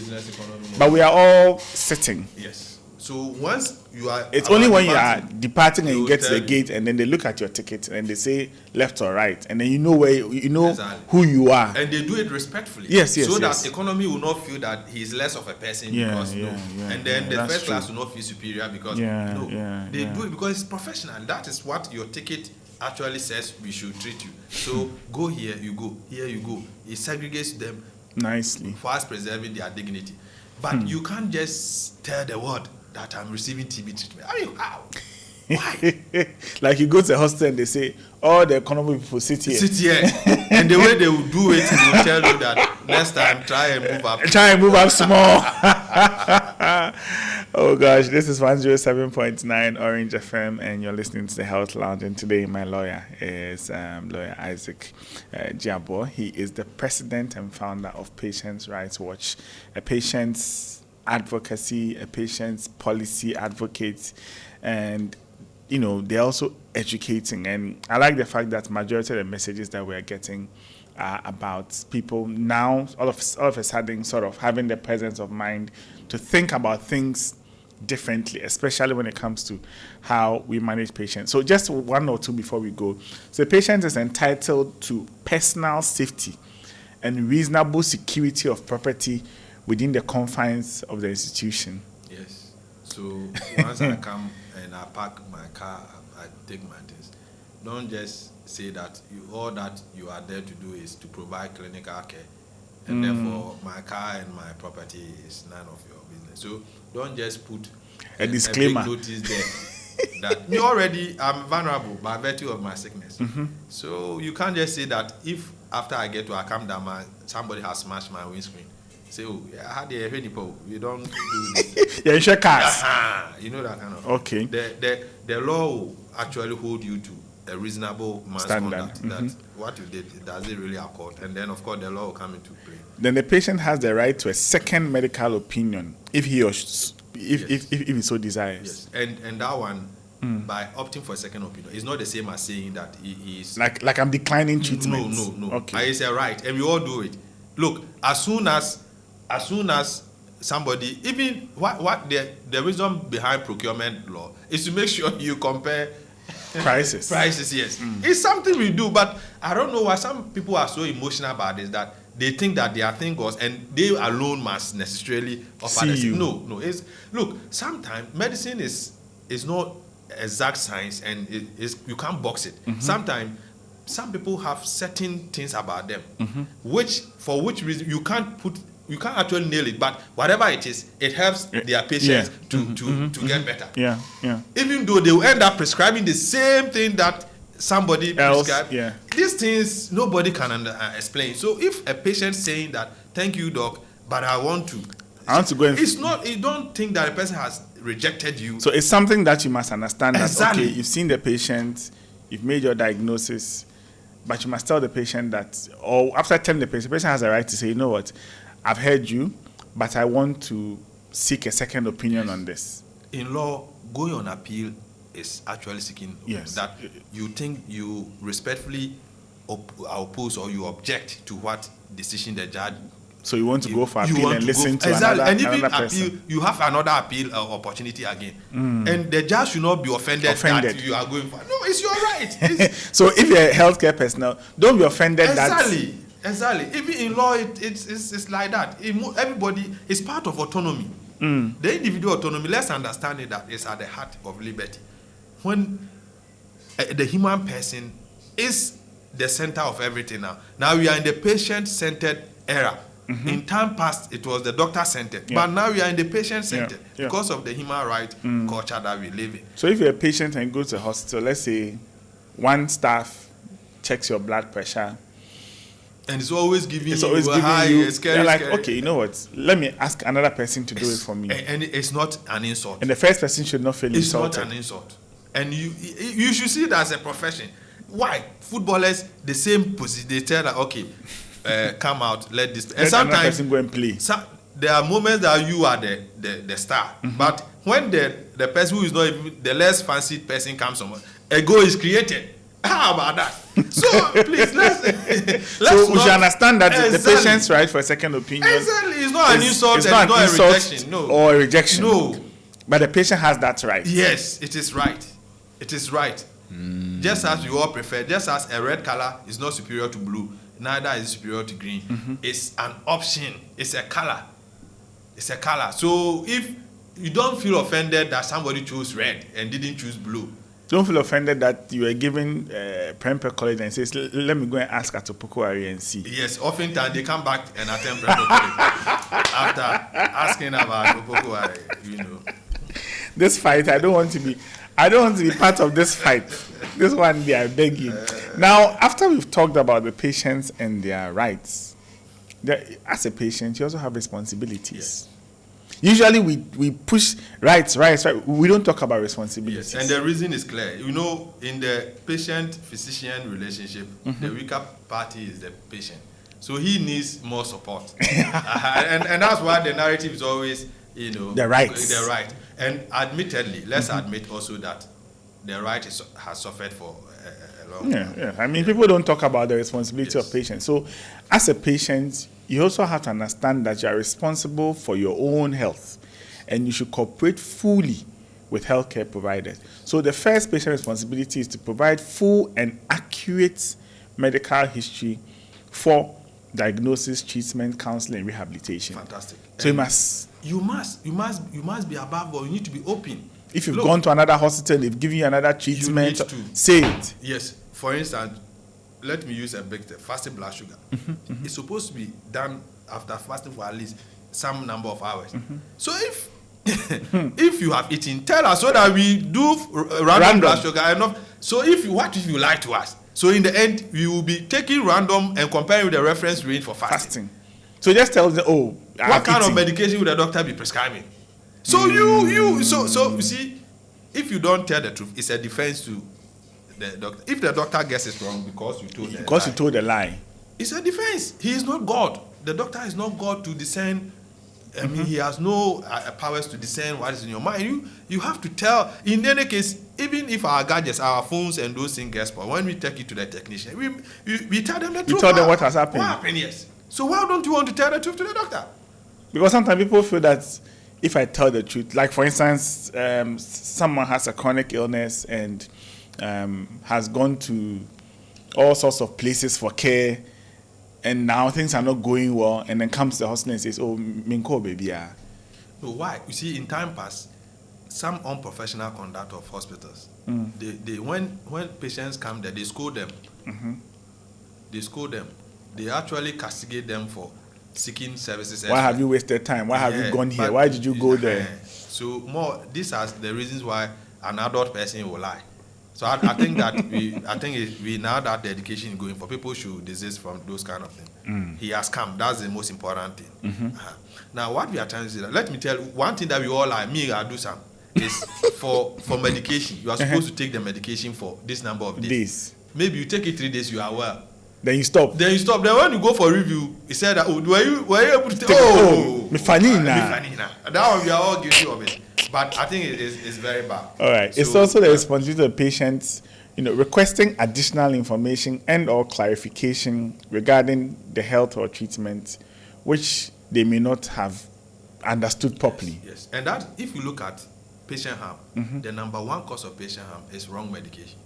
But we are all sitting. Yes. So once you are... It's only when you are departing and you get to the gate and then they look at your ticket and they say left or right. And then you know exactly who you are. And they do it respectfully. Yes. So that economy will not feel that he's less of a person because and then the first class will not feel superior because they do it because it's professional. That is what your ticket actually says we should treat you. So go here, you go. Here you go. It segregates them nicely, whilst preserving their dignity. But you can't just tell the world that I'm receiving TB treatment. I mean, how? Why? Like you go to the hospital and they say, all the economy people sit here. And the way they will do it, they will tell you that next time, try and move up. Try and move up small. Oh gosh, this is 107.9 Orange FM and you're listening to the Health Lounge. And today my lawyer is lawyer ISAAC OFORI. He is the president and founder of Patients' Rights Watch, a patient's advocacy, a patient's policy advocate, and you know, they're also educating. And I like the fact that majority of the messages that we are getting are about people now all of a sudden sort of having the presence of mind to think about things differently, especially when it comes to how we manage patients. So just one or two before we go. So the patient is entitled to personal safety and reasonable security of property within the confines of the institution. Yes. So once I come and I park my car, I take my things. Don't just say that all that you are there to do is to provide clinical care, and therefore my car and my property is none of your business. So don't just put a disclaimer. A big notice there that me already I'm vulnerable by virtue of my sickness. So you can't just say that if after I get to I come down, somebody has smashed my windscreen. Say, oh, yeah, how do you don't do this. Yeah, insure cars. You know that kind of. Okay. The law will actually hold you to a reasonable man's conduct. That what you did, does it really accord? And then, of course, the law will come into play. Then the patient has the right to a second medical opinion if he or if he so desires. Yes. And that one, by opting for a second opinion, is not the same as saying that he is like I'm declining treatment. No. Okay. It's a right, and we all do it. Look, as soon as somebody, even what the reason behind procurement law is to make sure you compare prices. Yes. It's something we do, but I don't know why some people are so emotional about this that they think that their thing goes and they alone must necessarily offer this. No. Look, sometimes medicine is not exact science and you can't box it. Sometimes some people have certain things about them, for which reason you can't actually nail it, but whatever it is, it helps their patients to get better. Yeah. Even though they will end up prescribing the same thing that somebody else, prescribe. yeah. These things nobody can explain. So if a patient saying that, thank you doc, but I want to go and it's not, you don't think that a person has rejected you. So it's something that you must understand. Exactly. That okay, you've seen the patient, you've made your diagnosis, but you must tell the patient that, or after telling the patient has a right to say, you know what, I've heard you, but I want to seek a second opinion on this. In law, going on appeal is actually seeking that you think you respectfully oppose or you object to what decision the judge. So you want to go for appeal and listen to another person. You have another appeal opportunity again. And the judge should not be offended that you are going for. No, it's your right. So if you're a healthcare personnel, don't be offended Exactly. Even in law, it's like that. Everybody is part of autonomy. The individual autonomy, let's understand it, that is at the heart of liberty. When the human person is the center of everything now. Now we are in the patient-centered era. In time past, it was the doctor-centered. But now we are in the patient-centered because of the human right culture that we live in. So if you're a patient and go to the hospital, let's say one staff checks your blood pressure, and it's always giving you scary. Like, okay, you know what? Let me ask another person to do it for me. And it's not an insult. And the first person should not feel insulted. It's not an insult. And you should see it as a profession. Why? Footballers, the same position. They tell that, okay, come out, let this. And sometimes another person go and play. There are moments that you are the star. But when the person who is not even the less fancied person comes on, a goal is created. How about that? So please, let's so we should understand that the patient's right for a second opinion. Exactly, it's not an insult. It's not a rejection. No, or a rejection. No, but the patient has that right. Yes, it is right. It is right. Just as we all prefer, just as a red color is not superior to blue, neither is it superior to green. It's an option. It's a color. It's a color. So if you don't feel offended that somebody chose red and didn't choose blue. Don't feel offended that you are given Prempeh College and says, let me go and ask at Opokuwari and see. Yes, oftentimes they come back and attend Prempeh College after asking about Opokuwari, you know. This fight, I don't want to be part of this fight. This one, they are begging. Now, after we've talked about the patients and their rights, as a patient, you also have responsibilities. Yes. Usually we push rights. We don't talk about responsibilities. Yes, and the reason is clear. You know, in the patient-physician relationship, the weaker party is the patient. So he needs more support. and that's why the narrative is always, you know, the rights. The right. And admittedly, let's admit also that the right has suffered for a long time. Yeah. I mean, people don't talk about the responsibility of patients. So as a patient, you also have to understand that you are responsible for your own health and you should cooperate fully with healthcare providers. So the first patient responsibility is to provide full and accurate medical history for diagnosis, treatment, counseling, and rehabilitation. Fantastic. So you must be above all. You need to be open. If you've gone to another hospital, they've given you another treatment, say it. Yes. For instance, let me use a big fasting blood sugar. It's supposed to be done after fasting for at least some number of hours. So if you have eaten, tell us so that we do random blood sugar enough. So what if you lie to us? So in the end, we will be taking random and comparing with the reference range for fasting. So just tell them, what kind of medication would the doctor be prescribing? So you see, if you don't tell the truth, it's a defense to the doctor. If the doctor gets it wrong because you told the lie, it's a defense. He is not God. The doctor is not God to discern. I mean, he has no powers to discern what is in your mind. You have to tell. In any case, even if our gadgets, our phones, and those things get spoiled, when we take it to the technician, we tell them the truth. We tell them what has happened. What happened? Yes. So why don't you want to tell the truth to the doctor? Because sometimes people feel that if I tell the truth, like for instance, someone has a chronic illness and has gone to all sorts of places for care, and now things are not going well, and then comes to the hospital and says, "Oh, minko baby." So why? You see, in time past, some unprofessional conduct of hospitals, they when patients come there, they scold them. They scold them. They actually castigate them for seeking services. Why have you wasted time? Why have you gone here? Why did you go there? So these are the reasons why an adult person will lie. So I think that we now that the education is going for, people should desist from those kind of things. He has come. That's the most important thing. Now, what we are trying to say, let me tell you one thing that we all like. Me, I do some is for medication. You are supposed to take the medication for this number of days. Maybe you take it 3 days, you are well. Then you stop. Then when you go for review, he said that, were you able to take? That one we are all guilty of it. But I think it's very bad. All right. So, it's also the responsibility of the patients, requesting additional information and or clarification regarding the health or treatment, which they may not have understood properly. Yes. And that, if you look at patient harm, the number one cause of patient harm is wrong medication.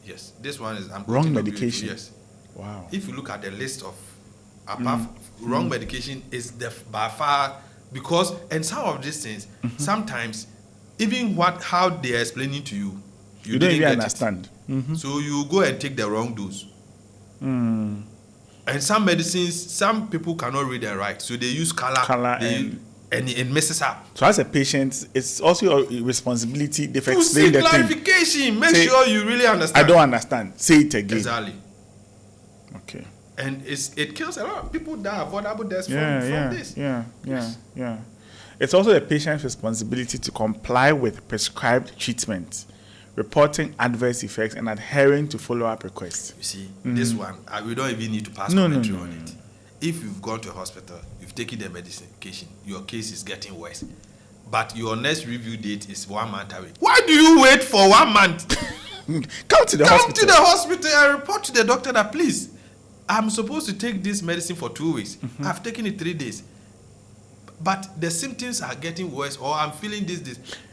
Yes. This one is wrong medication. Yes. Wow. If you look at the list of wrong medication is by far, because and some of these things sometimes even how they are explaining to you, you don't even understand. So you go and take the wrong dose. And some medicines, some people cannot read and write, so they use color and it messes up. So as a patient, it's also your responsibility. They've to explained seek the clarification. thing. Make sure you really understand. I don't understand. Say it again. Exactly. Okay. And it kills a lot of people that are avoidable deaths from this. Yeah. It's also the patient's responsibility to comply with prescribed treatment, reporting adverse effects, and adhering to follow-up requests. You see, this one, we don't even need to pass commentary on it. If you've gone to a hospital, you've taken the medication, your case is getting worse, but your next review date is 1 month away. Why do you wait for 1 month? Come to the hospital and report to the doctor that, please, I'm supposed to take this medicine for 2 weeks. I've taken it 3 days. But the symptoms are getting worse, or I'm feeling this.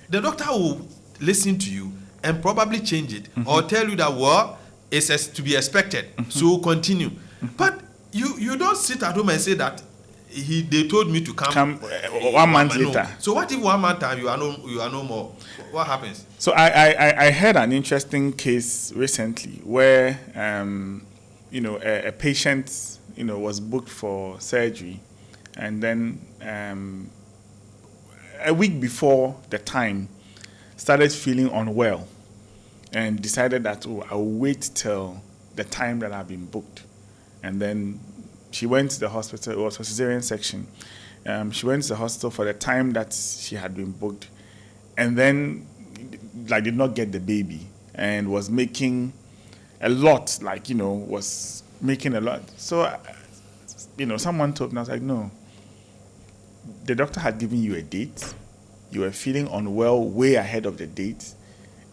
The doctor will listen to you and probably change it, or tell you that, well, it's to be expected, so continue. But you don't sit at home and say that they told me to come 1 month later. So what if 1 month time you are no more? What happens? So I heard an interesting case recently where a patient was booked for surgery, and then a week before the time started feeling unwell and decided that I'll wait till the time that I've been booked. And then she went to the hospital. It was a cesarean section. She went to the hospital for the time that she had been booked, and then did not get the baby and was making a lot, was making a lot. So, someone told me, I was like, no. The doctor had given you a date. You were feeling unwell way ahead of the date.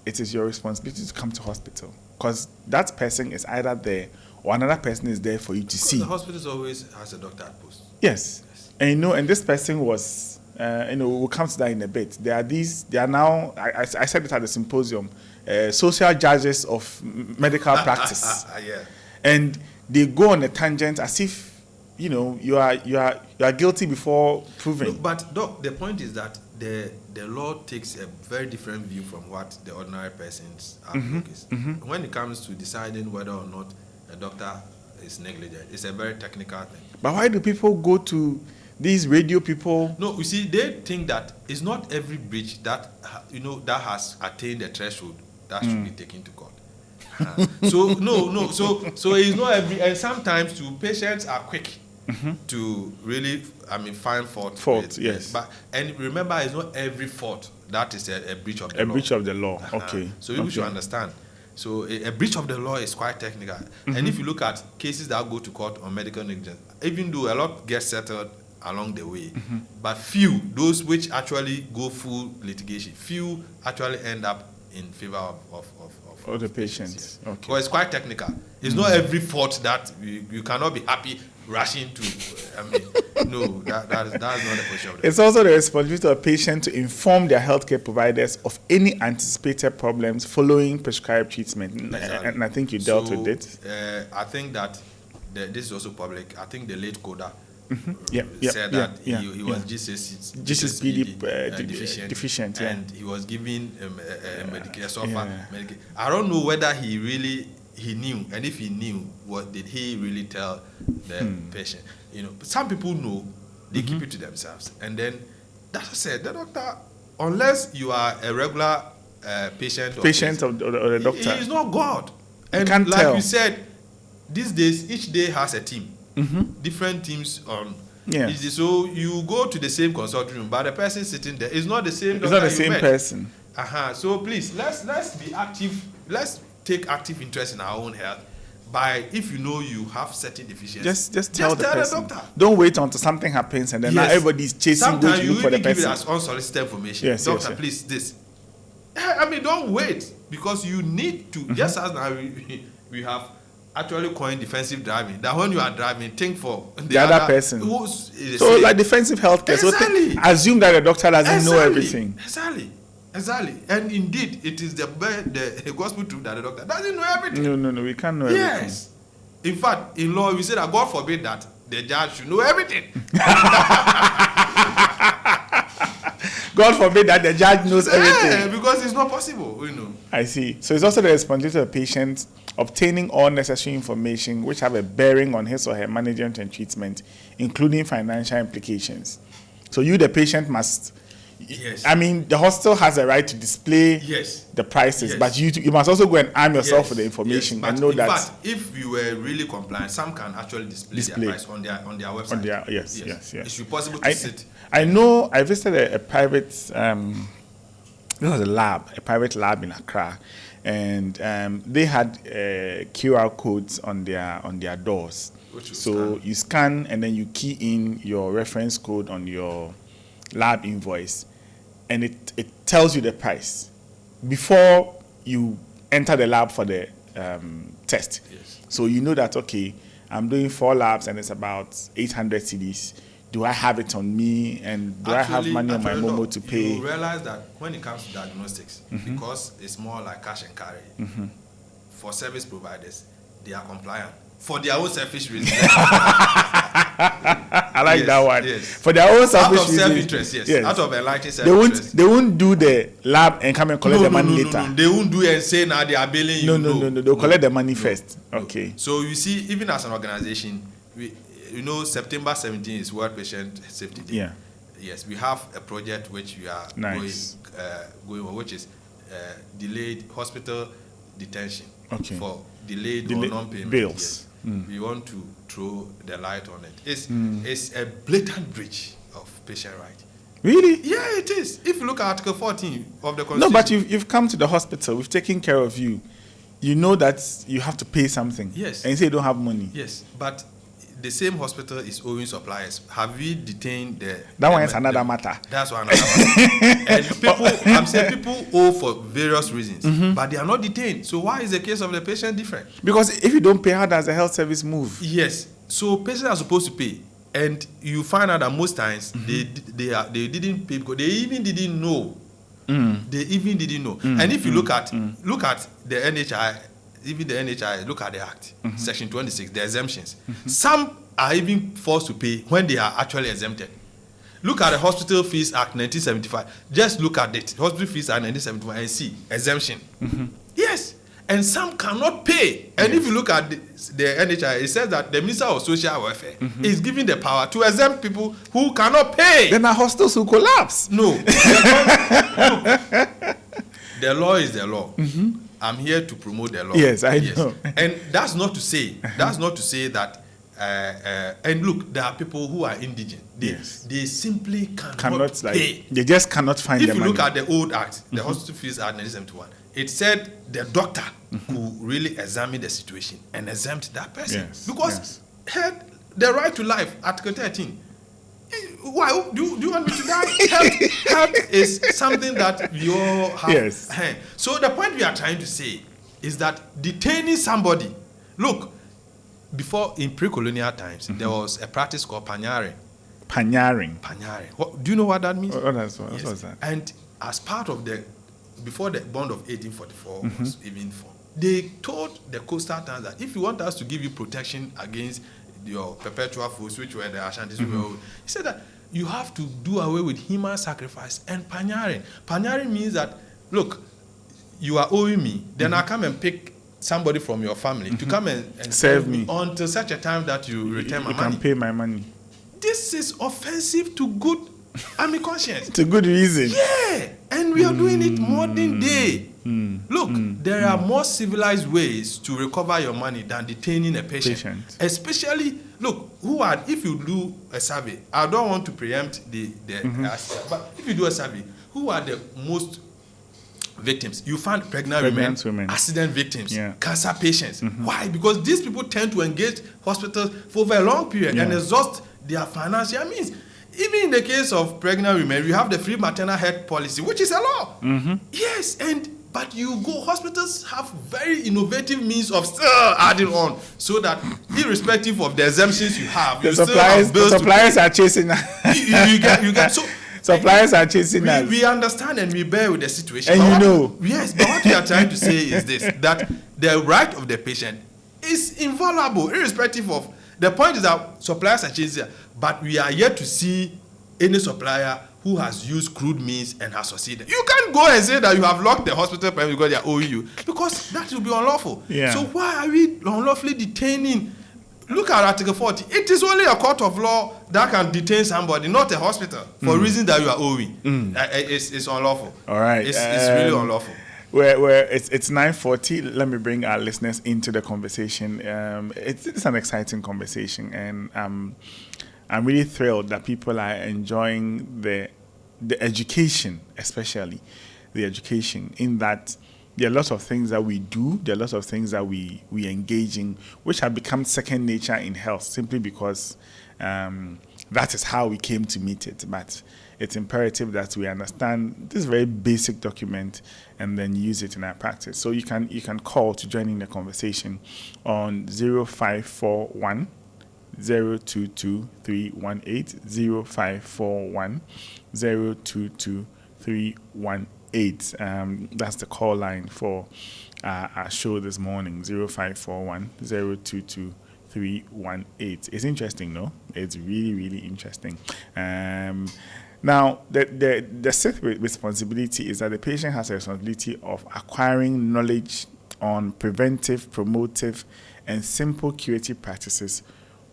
It is your responsibility to come to hospital, because that person is either there or another person is there for you to see. The hospital always has a doctor at post. Yes. And and this person was, we'll come to that in a bit. They are now, I said it at the symposium, social judges of medical practice. Yeah. And they go on a tangent as if, you are guilty before proven. No, but Doc, the point is that the law takes a very different view from what the ordinary person's outlook is. When it comes to deciding whether or not a doctor is negligent, it's a very technical thing. But why do people go to these radio people? No, you see, they think that it's not every breach that that has attained a threshold that should be taken to court. So it's not every, and sometimes patients are quick to really, find fault. Yes. But and remember, it's not every fault that is a breach of the law. A breach of the law. Okay. So you should understand. So a breach of the law is quite technical. And if you look at cases that go to court on medical negligence, even though a lot get settled along the way, but few, those which actually go full litigation, few actually end up in favor of the patients. Yeah. Okay. Because it's quite technical. It's not every fault that you cannot be happy rushing to. No, that's not the position of the It's also the responsibility of a patient to inform their healthcare providers of any anticipated problems following prescribed treatment. Exactly. And I think you dealt with it. I think that this is also public. I think the late Coda said that he was GCSPD deficient, and he was giving medication. I don't know whether he knew, and if he knew, what did he really tell the patient? Some people know, they keep it to themselves, and then that's what I said. The doctor, unless you are a regular patient or the doctor. He is not God. And can't like tell. you said, these days each day has a team. Different teams on. Yeah. So you go to the same consulting room, but the person sitting there is not the same. It's not the same person. So please let's be active. Let's take active interest in our own health. By if you know you have certain deficiencies, just tell the person. doctor. Don't wait until something happens and then now everybody's chasing. Sometimes to you look for the even give it person. as unsolicited information. Yes, Doctor, yes. please this. I mean, don't wait because you need to. Just as now we have actually coined defensive driving. That when you are driving, think for the other person. So like defensive healthcare. Exactly. So assume that the doctor doesn't know everything. Exactly. And indeed, it is the gospel truth that the doctor doesn't know everything. No, we can't know everything. Yes. In fact, in law, we say that God forbid that the judge should know everything. God forbid that the judge knows everything. Yeah, because it's not possible, you know. I see. So it's also the responsibility of the patient obtaining all necessary information which have a bearing on his or her management and treatment, including financial implications. So you, the patient, must. Yes. I mean, the hospital has a right to display the prices, but you must also go and arm yourself with the information and know that. In fact, if you were really compliant, some can actually display their price on their website. Yes. It should be possible to sit. I know. I visited a private. This was a private lab in Accra, and they had QR codes on their doors. So you scan and then you key in your reference code on your lab invoice, and it tells you the price before you enter the lab for the test. Yes. So you know that, okay, I'm doing 4 labs and it's about 800 cedis. Do I have it on me, and do I have money on my Momo to pay? You realize that when it comes to diagnostics, because it's more like cash and carry, for service providers, they are compliant for their own selfish reasons. I like that one. Yes. For their own selfish reasons. Out of self-interest, yes. Out of enlightened self-interest. They won't do the lab and come and collect the money later. No. They won't do it and say now they are billing you. No. They'll collect the money first. Okay. So you see, even as an organization, September 17 is World Patient Safety Day. Yeah. Yes, we have a project which we are going on, which is delayed hospital detention for delayed or non-payment bills. Yes. We want to throw the light on it. It's a blatant breach of patient right. Really? Yeah, it is. If you look at Article 14 of the Constitution. No, but you've come to the hospital. We've taken care of you. You know that you have to pay something. Yes. And you say you don't have money. Yes, but the same hospital is owing suppliers. Have we detained that one is another matter. That's one another matter. And I'm saying people owe for various reasons, but they are not detained. So why is the case of the patient different? Because if you don't pay, how does the health service move? Yes. So patients are supposed to pay, and you find out that most times they didn't pay because they even didn't know. And if you look at the NHI. Even the NHI, look at the Act, Section 26, the exemptions. Some are even forced to pay when they are actually exempted. Look at the Hospital Fees Act 1975. Just look at it. Hospital Fees Act 1975 and see exemption. Yes. And some cannot pay. And if you look at the NHI, it says that the Minister of Social Welfare is giving the power to exempt people who cannot pay. Then our hospitals will collapse. No. The law is the law. I'm here to promote the law. Yes, I know. And that's not to say that. And look, there are people who are indigent. They simply cannot pay. They just cannot find the money. If you look at the old act, the Hospital Fees Act 1971, it said the doctor could really examine the situation and exempt that person because had the right to life, Article 13. Why do you want me to die? Health is something that we all have. Yes. So the point we are trying to say is that detaining somebody. Look, before in pre-colonial times, there was a practice called panyaring. Panyaring. Do you know what that means? What was that? And as part of before the bond of 1844 was even formed, they told the coastal towns that if you want us to give you protection against your perpetual foes, which were the Ashantis, he said that you have to do away with human sacrifice and panyaring. Panyaring means that, look, you are owing me, then I'll come and pick somebody from your family to come and serve me until such a time that you return my money. You can pay my money. This is offensive to good conscience. To good reason. Yeah. And we are doing it modern day. Look, there are more civilized ways to recover your money than detaining a patient. Especially, look, if you do a survey, I don't want to preempt but if you do a survey, who are the most victims? You find pregnant women, accident victims, cancer patients. Why? Because these people tend to engage hospitals for over a long period and exhaust their financial means. Even in the case of pregnant women, we have the free maternal health policy, which is a law. Yes, but hospitals have very innovative means of still adding on, so that irrespective of the exemptions you have, the suppliers are chasing. You get so. Suppliers are chasing us. We understand and we bear with the situation. And yes, but what we are trying to say is this: that the right of the patient is inviolable, irrespective of. The point is that suppliers are chasing, but we are yet to see any supplier who has used crude means and has succeeded. You can't go and say that you have locked the hospital premises because they are owing you, because that will be unlawful. So why are we unlawfully detaining? Look at Article 40. It is only a court of law that can detain somebody, not a hospital, for reasons that you are owing. It's unlawful. All right. It's really unlawful. It's 9:40. Let me bring our listeners into the conversation. It's an exciting conversation, and I'm really thrilled that people are enjoying the education, especially the education, in that there are lots of things that we do, there are lots of things that we engage in, which have become second nature in health, simply because that is how we came to meet it. But it's imperative that we understand this very basic document and then use it in our practice. So you can call to join in the conversation on 0541 022 318, 0541 022 318. That's the call line for our show this morning, 0541 022 318. It's interesting, no? It's really, really interesting. Now, the sixth responsibility is that the patient has a responsibility of acquiring knowledge on preventive, promotive, and simple curative practices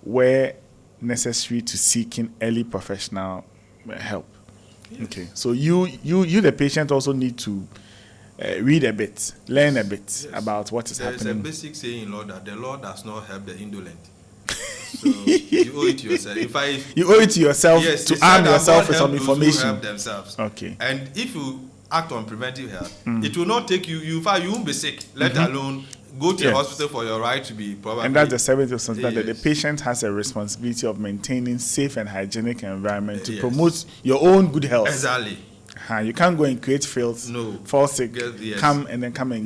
where necessary to seeking early professional help. Yes. Okay, so you the patient also need to read a bit, learn a bit about what is happening. There's a basic saying in law that the law does not help the indolent. So you owe it to yourself. You owe it to yourself to arm yourself with some information. Help themselves. Okay. And if you act on preventive health, it will not take you. You won't be sick. Let alone go to the hospital for your right to be probably. And that's the seventh responsibility, that the patient has a responsibility of maintaining safe and hygienic environment to promote your own good health. Exactly. You can't go and create fields, fall sick, come and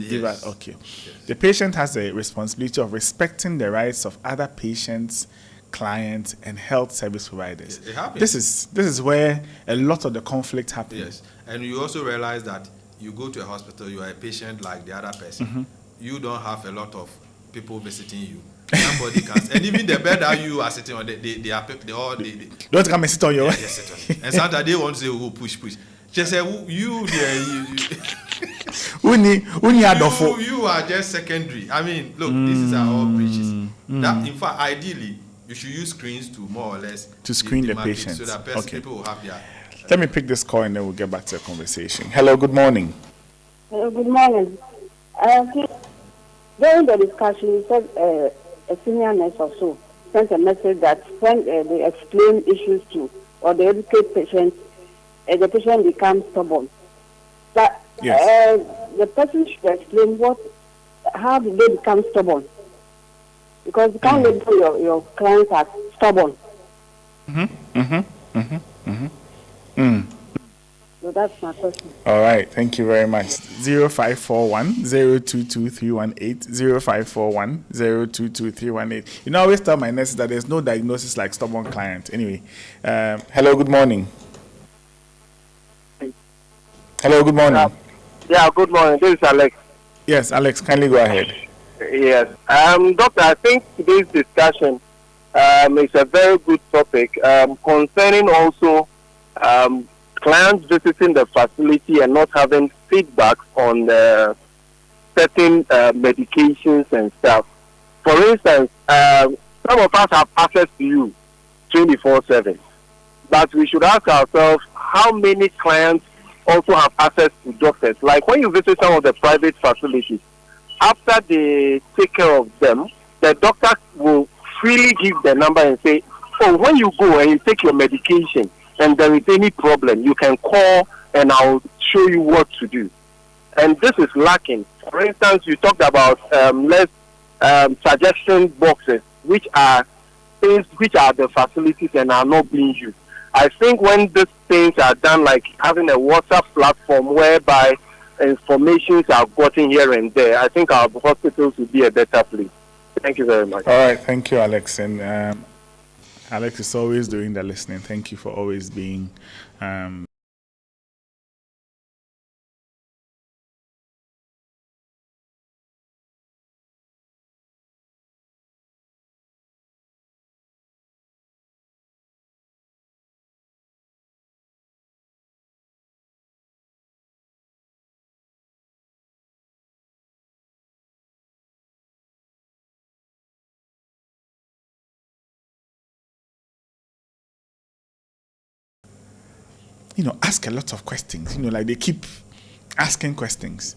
give us. Okay. Yes. The patient has a responsibility of respecting the rights of other patients, clients, and health service providers. It happens. This is where a lot of the conflict happens. Yes, and you also realize that you go to a hospital, you are a patient like the other person. You don't have a lot of people visiting you. Somebody can, and even the bed that you are sitting on, they don't come and sit on your. Yes, sit on it. And sometimes they want to say, "Oh, push." Just say, you are just secondary. I mean, look, this is our all breaches. That, in fact, ideally, you should use screens to more or less to screen the patients, so that people will have their. Let me pick this call and then we'll get back to the conversation. Hello, good morning. Hello, good morning. During the discussion, you said a senior nurse or so sent a message that when they explain issues to or they educate patients, the patient becomes stubborn. But the person should explain how do they become stubborn? Because you can't label your clients as stubborn. So that's my question. All right, thank you very much. 0541 022 318, 0541 022 318. You know, I always tell my nurses that there's no diagnosis like stubborn client. Anyway, hello, good morning. Hello, good morning. Yeah, good morning. This is Alex. Yes, Alex, kindly go ahead. Yes. Doctor, I think today's discussion is a very good topic concerning also clients visiting the facility and not having feedback on certain medications and stuff. For instance, some of us have access to you 24/7, but we should ask ourselves how many clients also have access to doctors. Like when you visit some of the private facilities, after they take care of them, the doctor will freely give the number and say, oh, when you go and you take your medication and there is any problem, you can call and I'll show you what to do. And this is lacking. For instance, you talked about less suggestion boxes, which are things which are the facilities and are not being used. I think when these things are done, like having a WhatsApp platform whereby informations are gotten here and there, I think our hospitals will be a better place. Thank you very much. All right, thank you, Alex. And Alex is always doing the listening. Thank you for always being ask a lot of questions. Like they keep asking questions.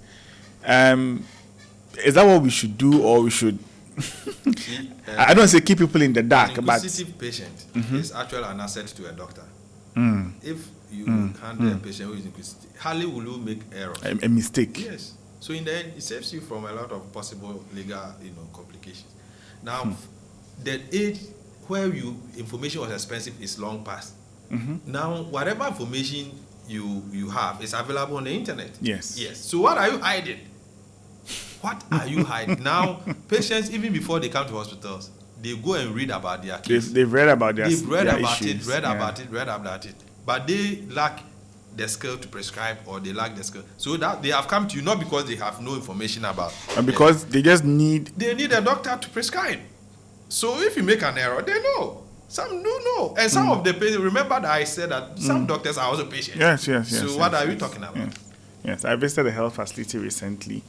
Is that what we should do, or we should? I don't say keep people in the dark, an but inquisitive patient is actually an asset to a doctor. If you handle a patient who is inquisitive, hardly will you make errors. A mistake. Yes. So in the end, it saves you from a lot of possible legal, complications. Now, the age where information was expensive is long past. Now, whatever information you have is available on the internet. Yes. Yes. So what are you hiding? What are you hiding? Now, patients, even before they come to hospitals, they go and read about their case. They've read about their They've read about issues. read about it. But they lack the skill to prescribe, or they lack the skill. So that they have come to you not because they have no information about. And because they just need. They need a doctor to prescribe. So if you make an error, they know. Some do know. And some of the patients, remember that I said that some doctors are also patients. Yes. So what are we talking about? Yes, I visited a health facility recently,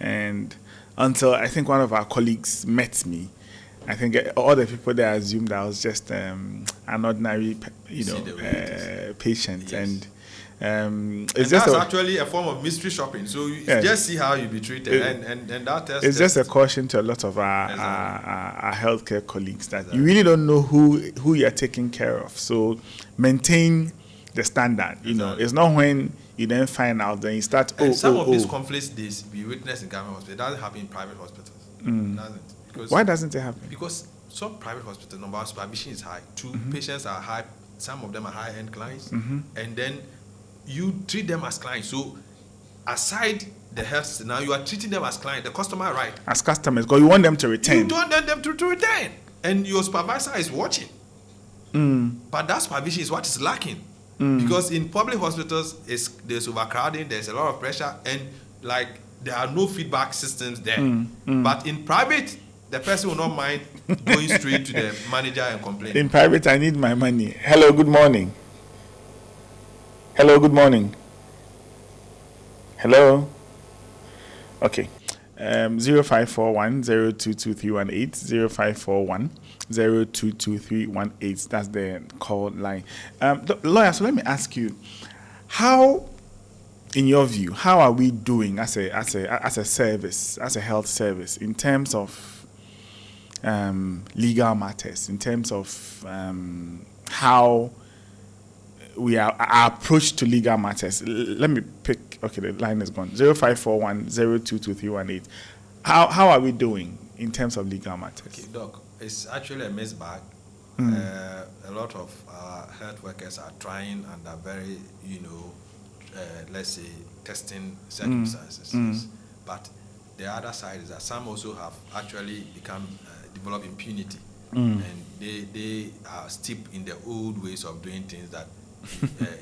and until I think one of our colleagues met me, I think all the people there assumed I was just an ordinary, patient, Yes. and It's just actually a form of mystery shopping. So you just see how you be treated, and that tells. It's just a caution to a lot of our healthcare colleagues that you really don't know who you're taking care of. So maintain the standard. It's not when you then find out, then you start. Some of these conflicts we witness in government hospitals. It doesn't happen in private hospitals. It doesn't. Why doesn't it happen? Because some private hospitals, number one, supervision is high. Two, patients are high. Some of them are high-end clients, and then you treat them as clients. So aside the health, now you are treating them as clients. The customer, right? As customers, because you want them to return. You don't want them to return, and your supervisor is watching. But that supervision is what is lacking, because in public hospitals, there's overcrowding, there's a lot of pressure, and there are no feedback systems there. But in private, the person will not mind going straight to the manager and complaining. In private, I need my money. Hello, good morning. Hello, good morning. Hello. Okay. 0541 022318 0541 022318. That's the call line. Lawyer, so let me ask you, how, in your view, how are we doing as a service, as a health service, in terms of legal matters, in terms of how we are our approach to legal matters? Let me pick. Okay, the line is gone. 0541 022318. How are we doing in terms of legal matters? Okay, Doc, it's actually a mixed bag. A lot of health workers are trying under very, let's say, testing circumstances. But the other side is that some also have actually developed impunity, and they are steeped in the old ways of doing things that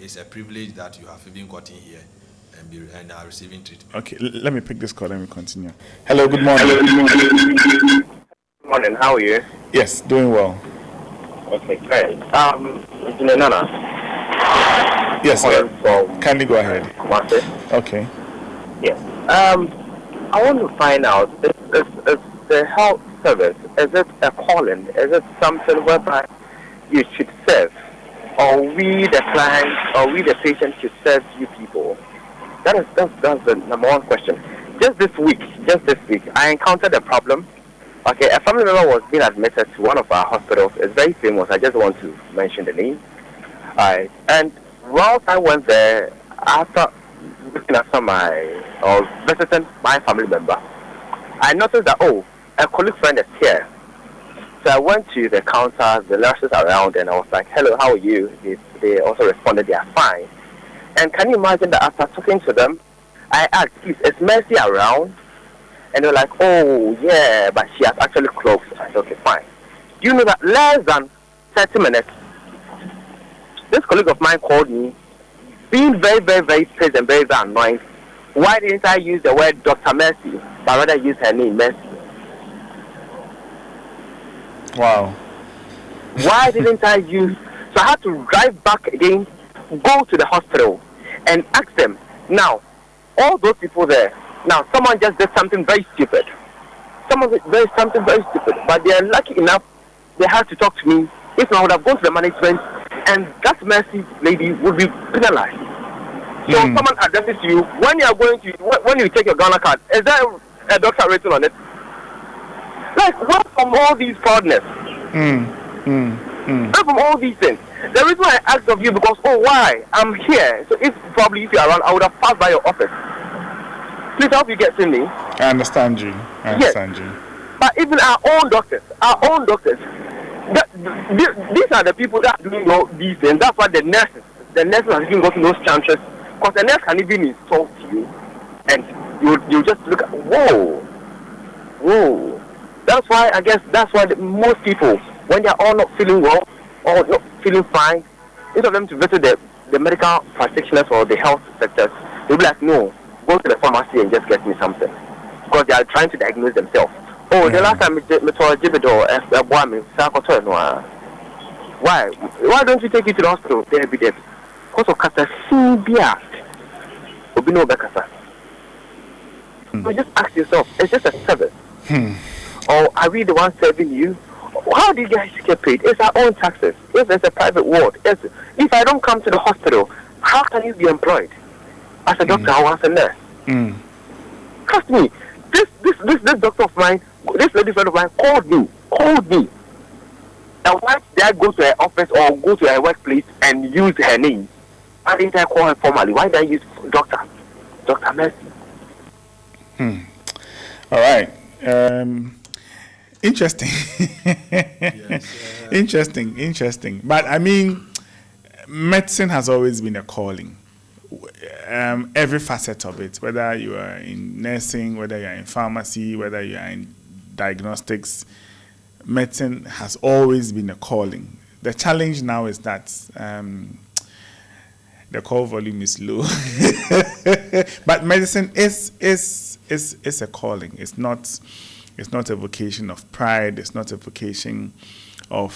it's a privilege that you have even gotten here and are receiving treatment. Okay, let me pick this call and we continue. Hello, good morning. Good morning, how are you? Yes, doing well. Okay, great. Engineer Nana. Yes, sir. Kindly go ahead. Okay. Yes. I want to find out, is the health service, is it a calling? Is it something whereby you should serve or we the clients or we the patients should serve you people? That's the number one question. Just this week, I encountered a problem. Okay, a family member was being admitted to one of our hospitals. It's very famous. I just want to mention the name. Alright, and whilst I went there, after looking after or visiting my family member, I noticed that, a colleague friend is here. So I went to the counter, the nurses around, and I was like, hello, how are you? They also responded, they are fine. And can you imagine that after talking to them, I asked, please, is Mercy around? And they're like, oh, yeah, but she has actually closed. I said, okay, fine. Do you know that less than 30 minutes, this colleague of mine called me, being very, very, very pissed and very, very annoyed. Why didn't I use the word Dr. Mercy, but rather use her name, Mercy? Wow. Why didn't I use... So I had to drive back again, go to the hospital, and ask them. Now, all those people there, now someone just did something very stupid. Something very stupid. But they are lucky enough, they had to talk to me. If not, I would have gone to the management, and that Mercy lady would be penalized. So someone addresses you, when you are going to... When you take your Ghana card, is there a doctor written on it? Like, what from all these proudness? What from all these things? The reason why I asked of you, because, why? I'm here. So if you are around, I would have passed by your office. Please help you get to me. I understand you. You. But even our own doctors, these are the people that are doing all these things. That's why the nurses are even going to those chances. Because the nurse can even insult you, and you just look at, whoa. That's why most people, when they are all not feeling well or not feeling fine, instead of them to visit the medical practitioners or the health sectors, they'll be like, no, go to the pharmacy and just get me something. Because they are trying to diagnose themselves. The last time I saw a Jibido, why don't you take it to the hospital? They'll be there. Because of Casasibia. So just ask yourself, is this a service? Or are we the ones serving you? How do you guys get paid? It's our own taxes. If there's a private ward, if I don't come to the hospital, how can you be employed? As a doctor or as a nurse? Trust me, this doctor of mine, this lady friend of mine called me. And why did I go to her office or go to her workplace and use her name? Why didn't I call her formally? Why did I use Dr. Mercy? All right. Interesting. Interesting. But I mean, medicine has always been a calling. Every facet of it, whether you are in nursing, whether you are in pharmacy, whether you are in diagnostics, medicine has always been a calling. The challenge now is that the call volume is low. But medicine is a calling. It's not a vocation of pride. It's not a vocation of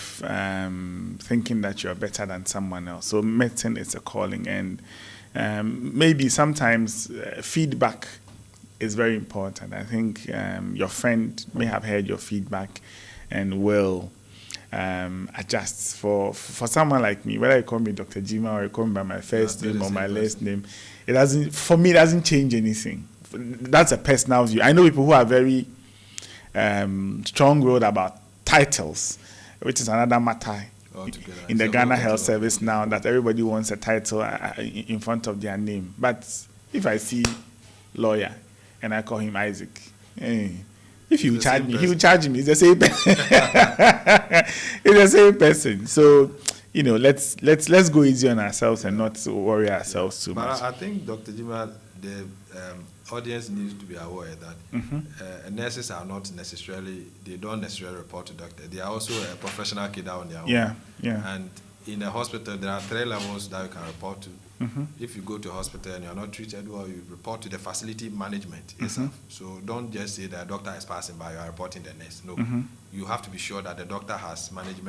thinking that you're better than someone else. So medicine is a calling, and maybe sometimes feedback is very important. I think your friend may have heard your feedback and will adjust. For someone like me, whether you call me Dr. Jima or you call me by my first name or my last name, it doesn't change anything. That's a personal view. I know people who are very strong-willed about titles, which is another matter in the Ghana Health Service now, that everybody wants a title in front of their name. But if I see lawyer and I call him Isaac, if you charge me, he will charge me. It's the same person. It's the same person. So, let's go easy on ourselves and not worry ourselves too much. But I think, Dr. Jima, the audience needs to be aware that nurses are not necessarily, they don't necessarily report to doctors. They are also a professional kid on their own. Yeah. And in a hospital, there are 3 levels that you can report to. If you go to a hospital and you're not treated well, you report to the facility management itself. So don't just say that a doctor is passing by, you are reporting the nurse. No. You have to be sure that the doctor has management